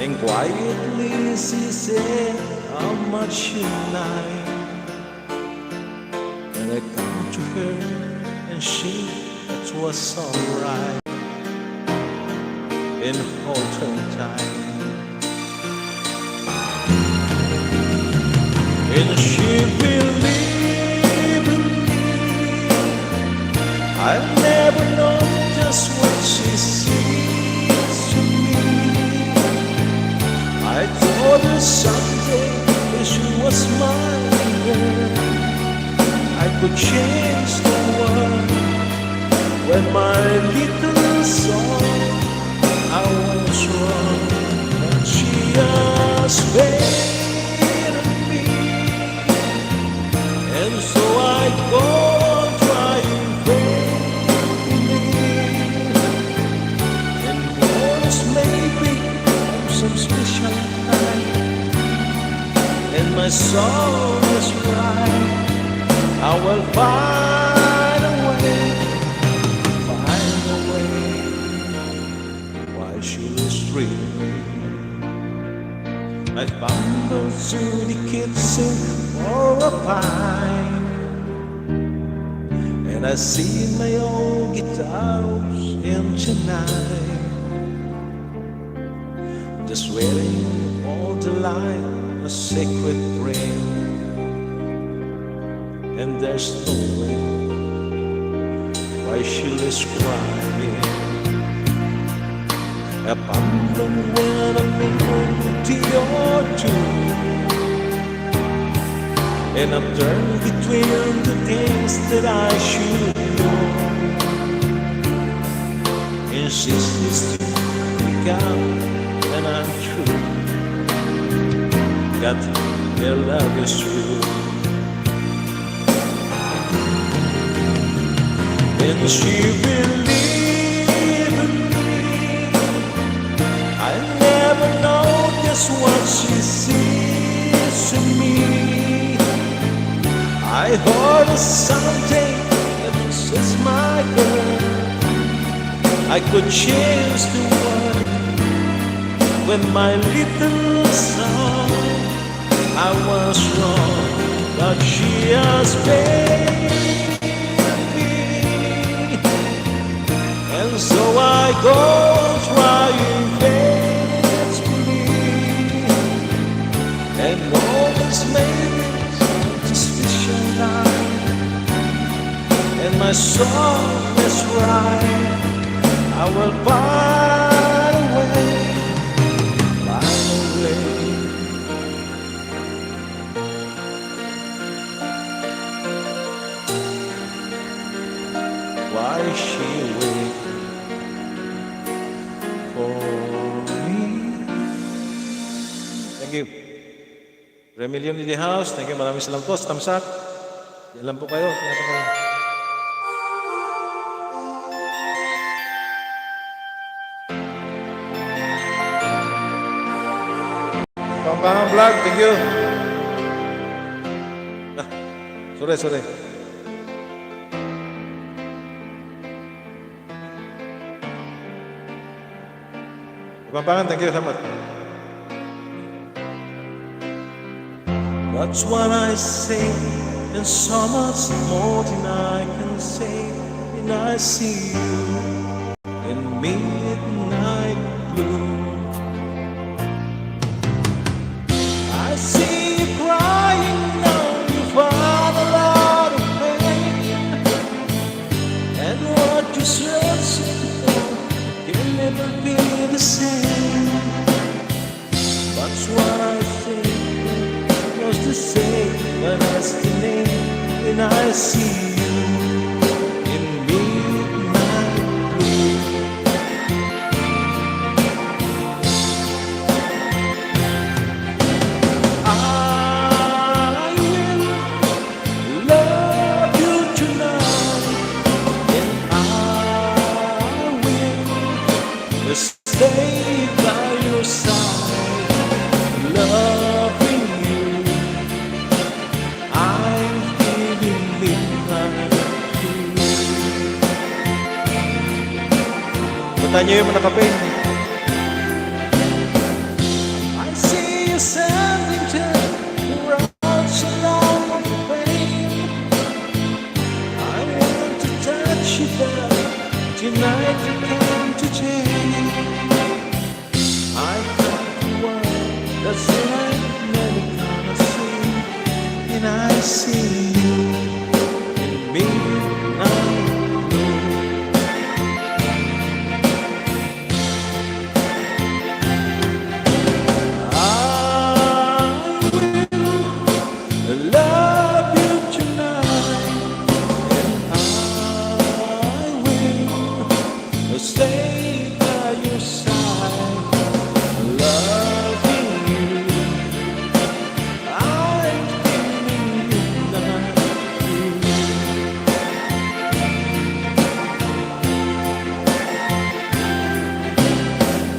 A: and quietly she said how much she lied. And I come to her and she, it was alright, and hold her tight. And she believed in me. I'll never know just what she sees to me. I told her someday if she was mine, girl, I could change the world when my little soul soul is right, I will find a way, find a way. Why should I stray? I bumble through the kitchen for a pine, and I see my old guitars in Chennai, just waiting all the line, a sacred prayer. And there's no way why she is crying. A bumble when I'm empty or two, and I'm torn between the things that I should know. Insist to pick up, and I'm true. Got their love is true. And she believed in me. I never know just what she sees in me. I heard of something that says my girl, I could change the world with my little song. I was wrong, but she has faith in me, and so I go on trying faithfully, and always make suspicion lie, and my song is right. I will find a way, find a way. Why she wait for me? Thank you. Remillion in the house. Thank you. Maraming salamat po. Tamsak. Yan lang po kayo. Tingnan po kayo. Kantahan vlog. Thank you. Sorry. Kantahan, thank you so much. That's what I say, and so much more than I can say. And I see you in midnight blue. I see you crying now, you found a lot of pain, and what you searching for can never be the same. That's what I say, was the same, but that's the name, and I see you in midnight blue. I will love you tonight, and I will stay by your side, loving you. I'm giving midnight to you. Punta niyo yung manakapin. I see you sending to the roads along the way. I want to touch you, but tonight you come to change. I got the one that's right, never gonna see, and I see you in midnight blue. I will love you tonight, and I will stay by your side, loving you. I'm giving midnight blue.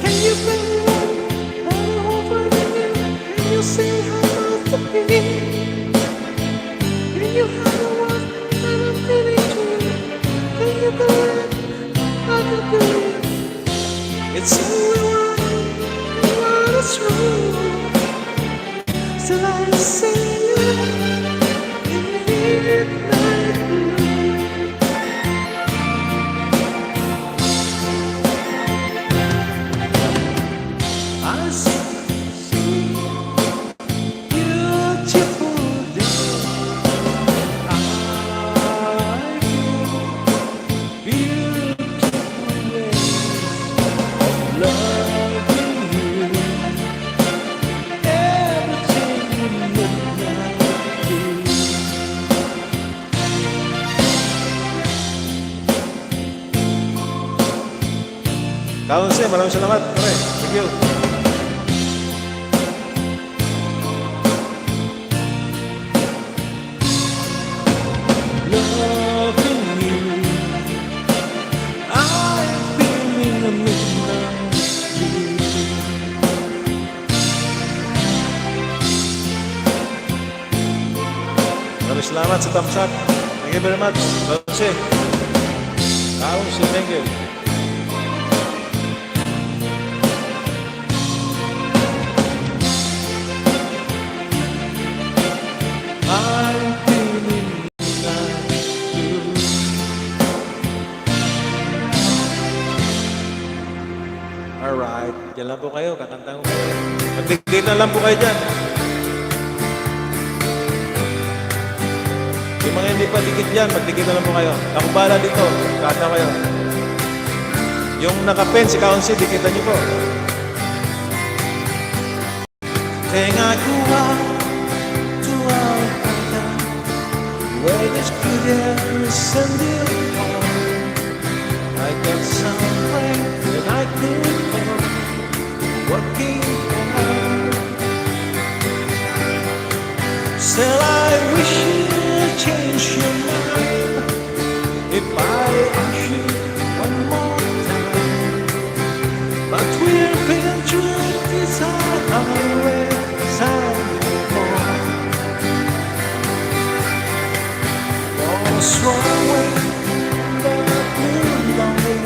A: Can you bring me over? Can you say how to be? It's only one is wrong. Still I see you in midnight blue. I see beautiful day. I feel beautiful ways of loving you. Everything in midnight blue. Kaon siya, maraming salamat. Okay, thank you. Loving you, I feel in the midnight blue. Maraming salamat sa thumbs up. Thank you very much. Kaunsi. Kaunsi, thank you. I'm feeling like you. Alright, dyan lang po kayo, kakanta ko kayo. Magdigit na lang po kayo dyan. Yung mga hindi pa dikit dyan, magdigit na lang po kayo. Ako bahala dito, kanta kayo. Yung naka-pen, si Kaunsi, dikitan niyo po. Tenga kuha, tuwa, kanta, where there's goodness and ill. I got somewhere that I could go, working hard. Still I wish you'd change your mind. If I ask you one more time, but we've been through this highway time before. What's wrong with that lonely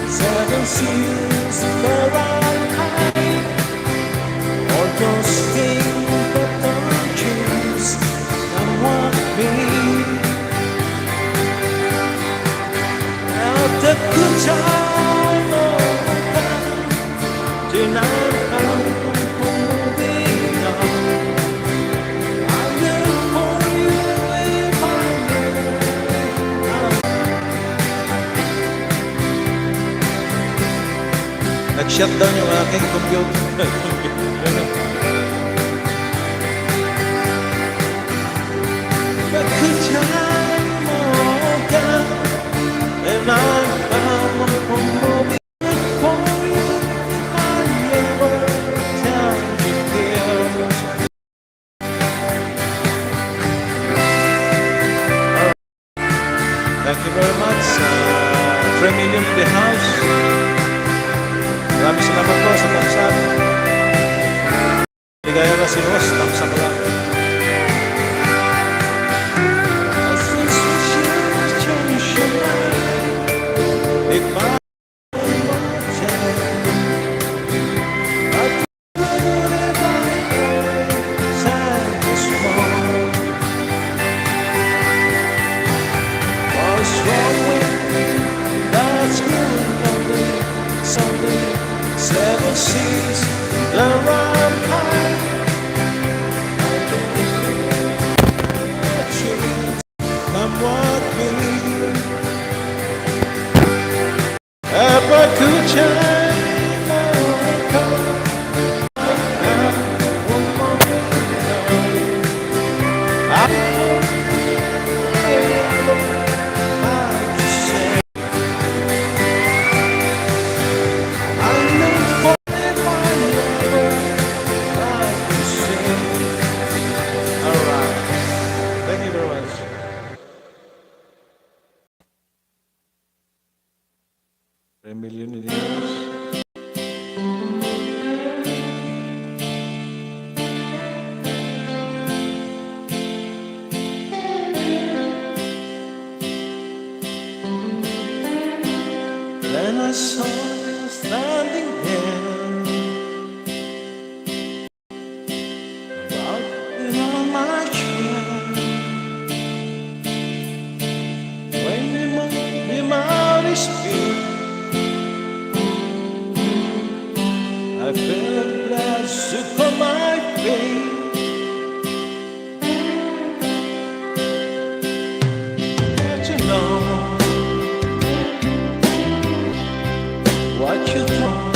A: 7 seas that I hide? All those things that don't change and want me. Now the good time over, tonight I'm moving on. I live for you if I live. Nag-shutdown yung aking computer. The good time over, and I'm moving for you. I never tell you here. Thank you very much. 3 million in the house. Maraming salamat po sa thumbs up. Ligaya na si Ross, thumbs up lang. If I Seven seas around high. Come what me. Ever could change my color. Million in Then I saw you standing there, rocking on my chair. When your mouth is big, I felt blood soak on my face. Can't you know what you thought?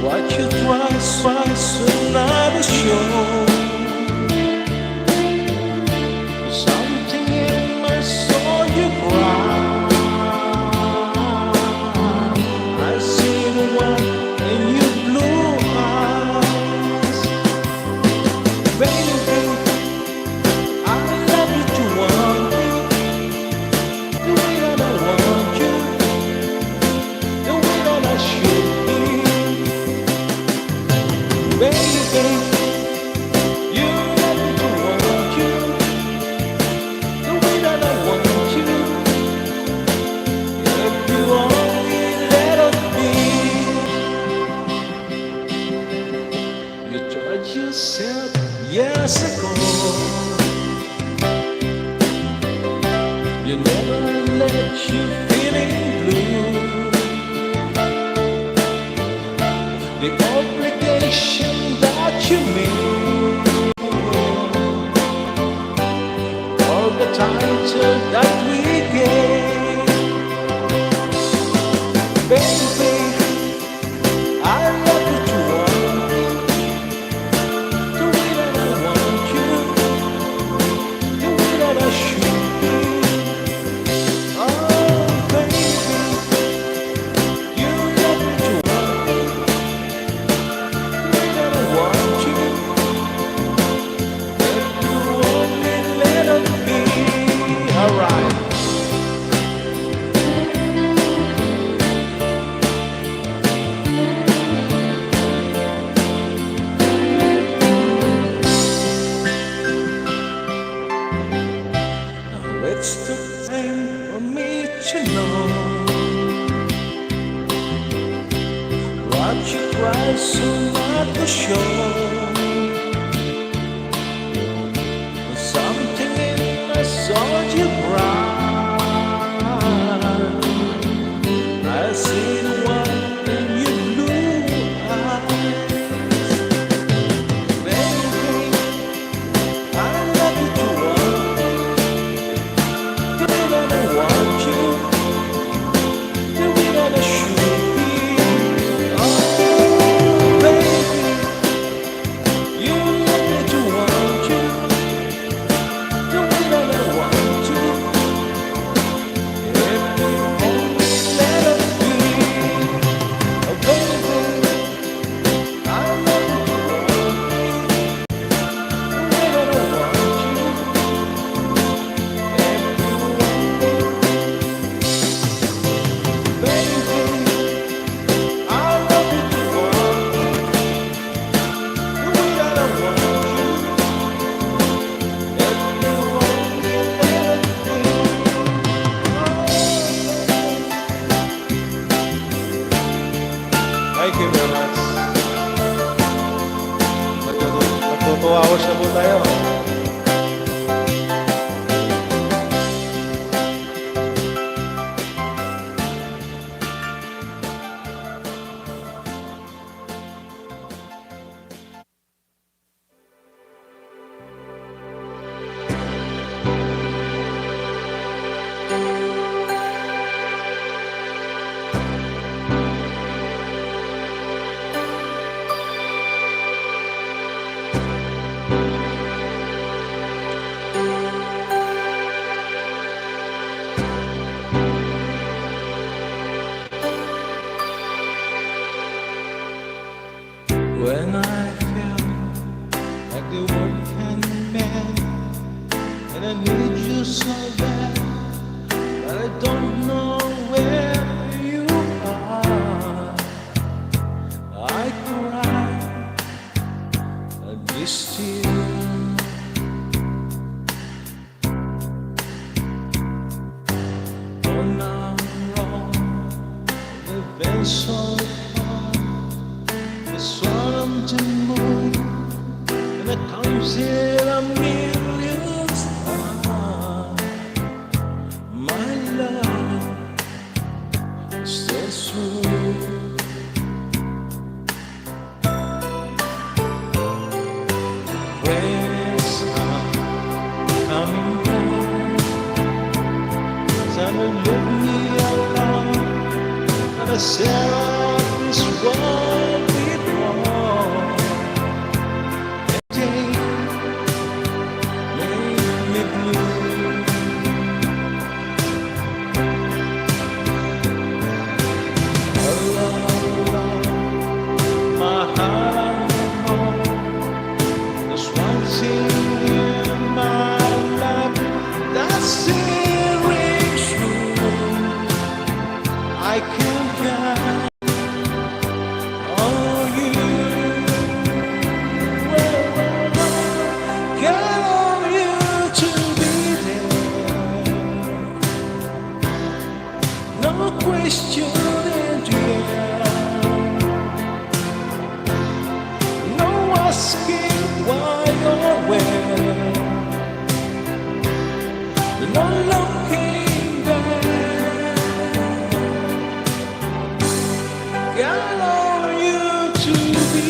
A: What you twice another show. Something in my soul you cry. I see the one in your blue eyes. Baby, I love you to want you. The way that I want you, the way that I should be. Baby, you love me to want you, the way that I want you. If you only let us be. You told yourself years ago, you never let you feeling blue. The obligation that you made, all the title that we gave. Baby, I love you to want you, the way that I want you, the way that I should be. Oh, baby, you love me to want me, the way that I want you. If you only let us be. Alright. Now it's the time for me to know what you try so not to show. But something in my soul you cry. I see the one in your blue eyes. Baby, I love you to want you, the way that I want you, the way that I should be. Oh, baby, been so far. This what I'm doing, and it comes in a million times. My love still sweet. Praise God, coming home. Time to look me along, and I said, "Oh, this world before." Day made me blue. Oh, Lord, my heart on there's one thing in my life that's still rings true. I can count on you. Count on you to be there. No question in the air. No asking why or where. No looking back. Count on you to be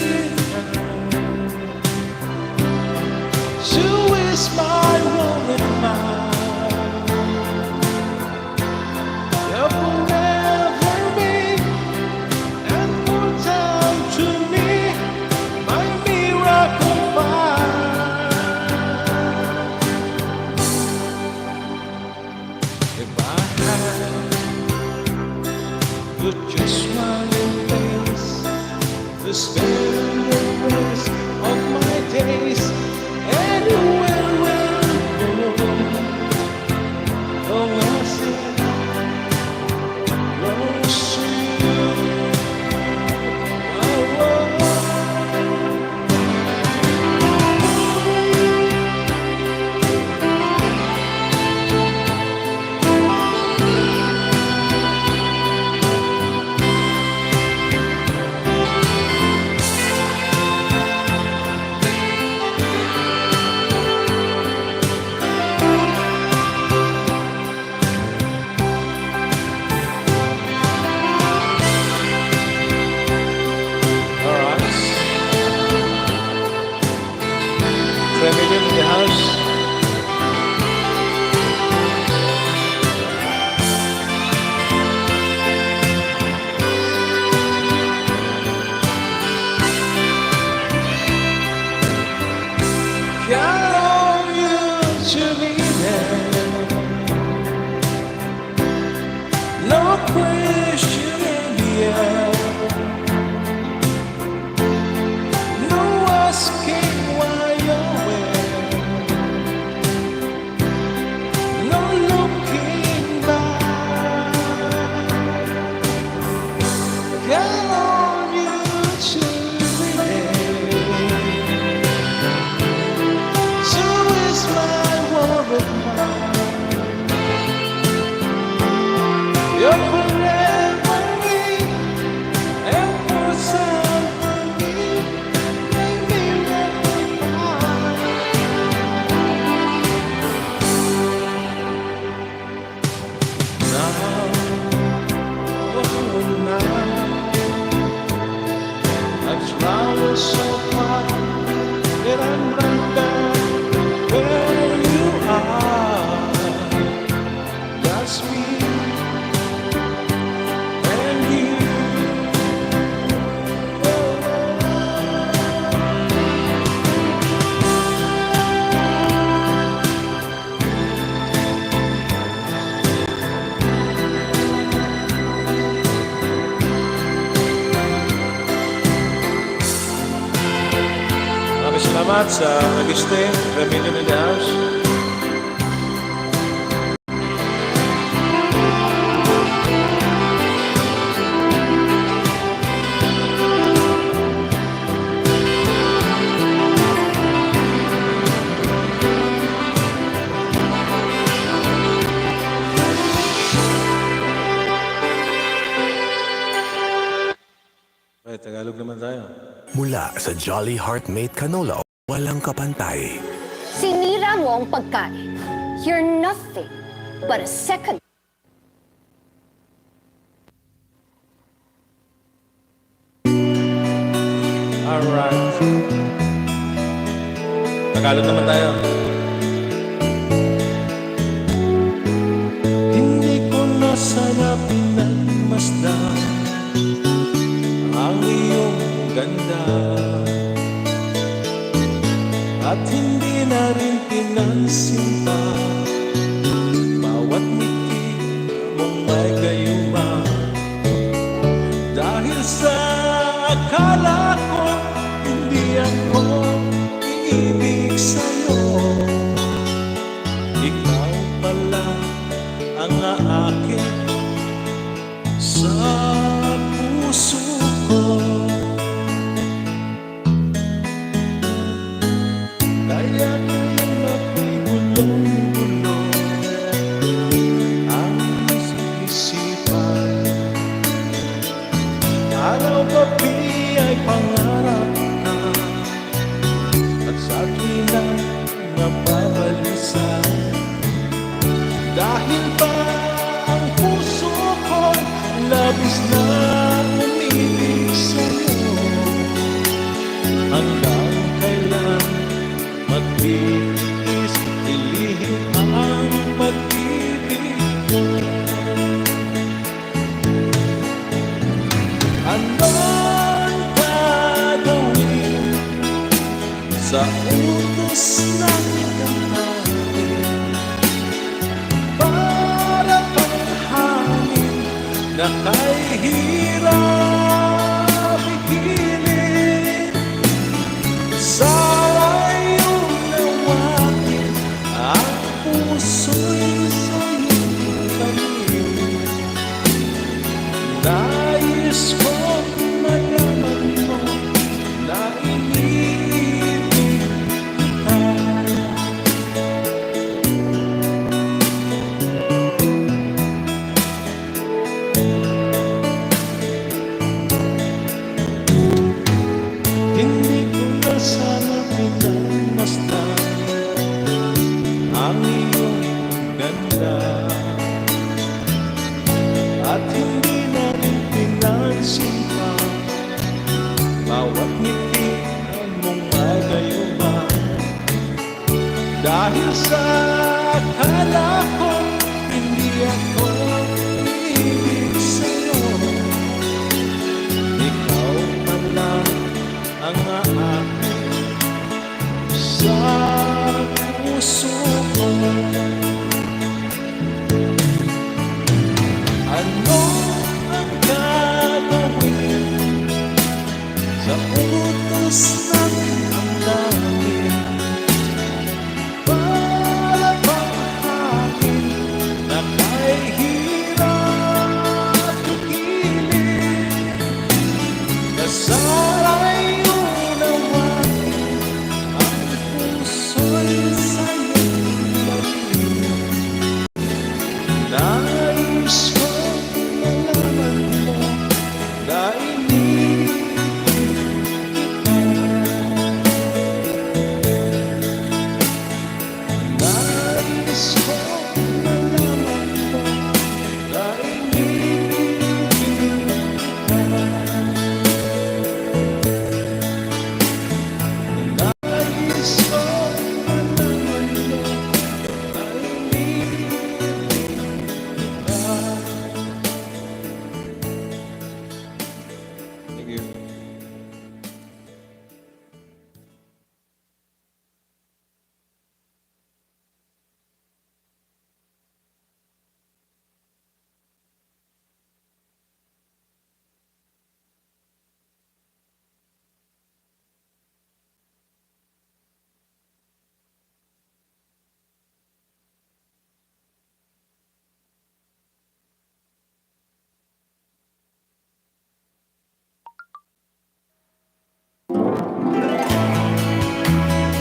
A: to is my woman mind. You will never be and put down to me my miracle fire. If I had but just one place to spend the rest of my days, anywhere will go. Oh, I said, close to you. Oh, oh. All right. Family in the house. Count on you to be there. No question in the air. No asking why you're where. No looking back. Count on you to be there. So is my world mine. You're forever me, and for some for me, make me recognize. Now, oh now, I've traveled so far that I'm right back where you are. That's me and you. Maraming salamat sa nag-stay. Family in the house. Tagalog naman tayo.
E: Mula sa Jolly Heartmate Canola, walang kapantay.
F: Sinira mo ang pagkain. You're nothing but a second.
A: Alright. Tagalog naman tayo. Hindi ko na sana pinagmasdan ang iyong ganda, at hindi na rin pinansin pa bawat ngiti mong may gayuma. Dahil sa akala ko hindi ako iibig sa'yo, ikaw pala ang aakin sa puso ko. Kaya ngayon ako'y gulong-gulong ang isipan. Araw-gabi ay pangarap na, at sa akin ang nababalisa. Dahil ba ang puso ko labis na umibig sa'yo, hanggang kailan magtiis ilihim ang pag-ibig ko. Anong gagawin sa utos ng Kantahan? Para bang hangin na kay hirap igilid, sana'y unawain ang puso'y sa'yong kamit. Nais kong malaman mo na iniibig kita. Hindi ko na sana pinagmasdan ang iyong ganda, at hindi na rin pinansin pa bawat ngiti mong may gayuma. Dahil sa akala ko hindi ako iibig sa'yo, ikaw pala ang aakin sa puso ko. Ano ang gagawin sa utos ng Kantahan? Para bang hangin na kay hirap igilid, na sana'y unawain ang puso'y sa'yong labis. Nais kong malaman mo na iniibig kita. Nais kong malaman mo na iniibig kita. Nais kong malaman mo na iniibig kita. Thank you.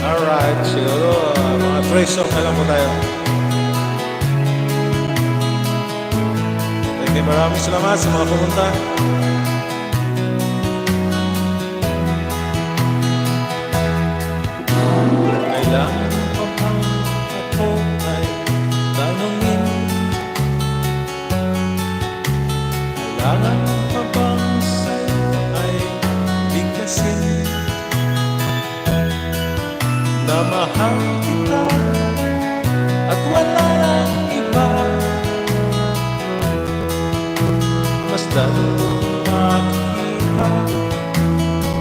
A: Alright, siguro mga praise song na lang po tayo. Thank you, maraming salamat sa mga pumunta. Masdan makita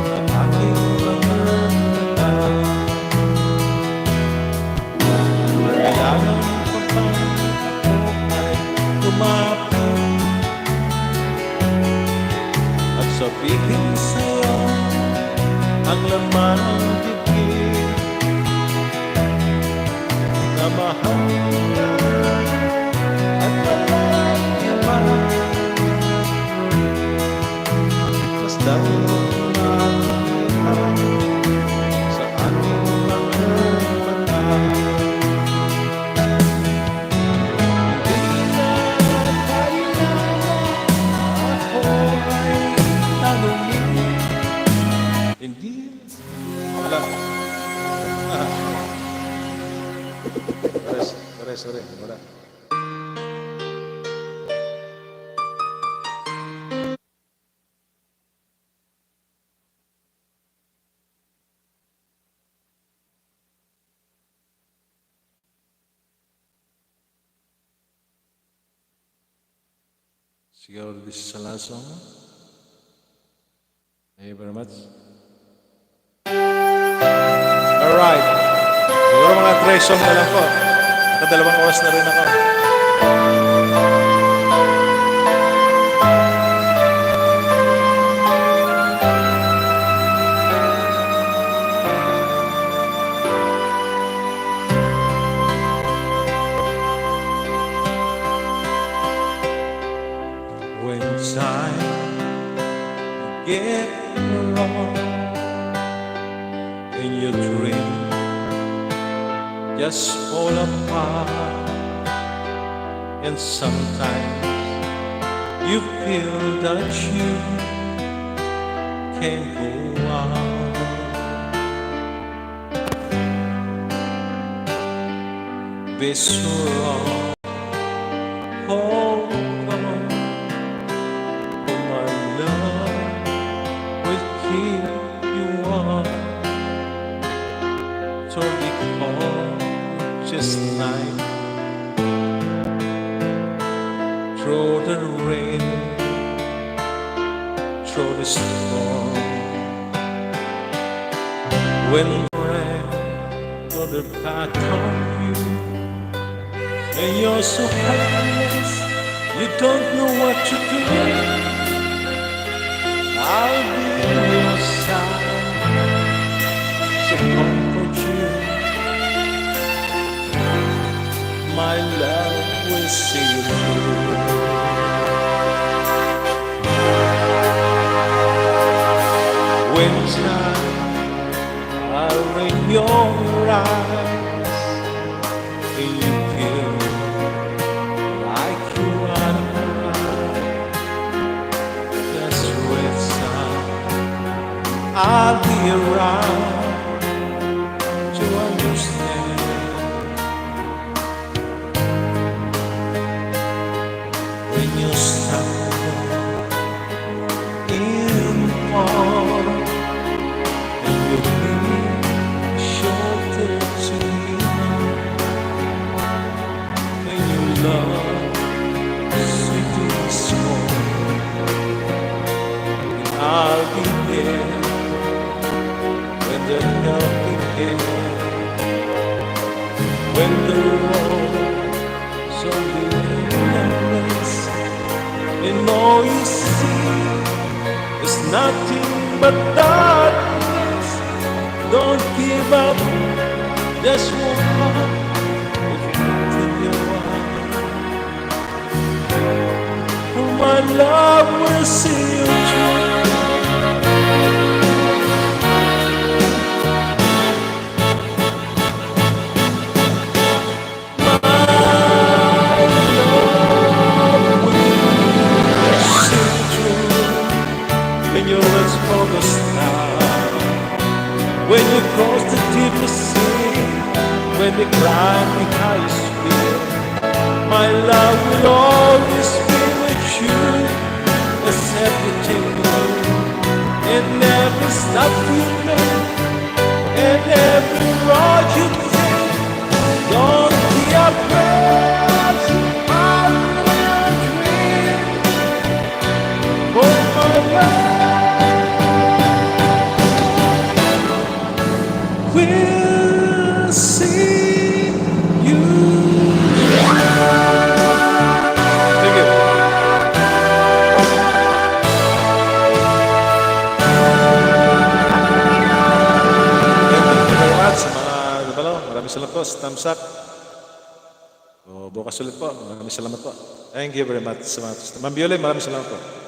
A: ang aking mga mata. Kailangan pa bang ako ay lumapit at sabihin sa'yo ang laman ng bibig na mahal ka at walang iba. Basta makita sa aking mga mata. Hindi na kailangan ako ay tanungin. Hindi. Wala. Sorry. Wala. Siguro this is the last song. Thank you very much. Alright. Siguro mga 3 song na lang po. Nakadalawang oras na rin ako. When time get wrong in your dream just fall apart, and sometimes you feel that you can't go on. Be sure, hold on, for my love will keep you warm. So because just like through the rain, through the storm, when rain got the back on you, and you're so helpless, you don't know what to do. I'll be on your side, so comfort you. My love will see you through. When time are in your eyes, and you feel like you are alive, that's when I'll be around to understand. When you stumble in fall, and you need shelter to lean, and you love sweetly small, and I'll be there when the helping hand, when the road so endless, and all you see is nothing but darkness. Don't give up, just walk on with faith in your heart. For my love will see you through. When you reach for the star, when you cross the deepest sea, when you climb the highest hill, my love will always be with you, as happy salamat po sa thumbs up. O, bukas ulit po. Maraming salamat po. Thank you very much. Ma'am Violet, maraming salamat po.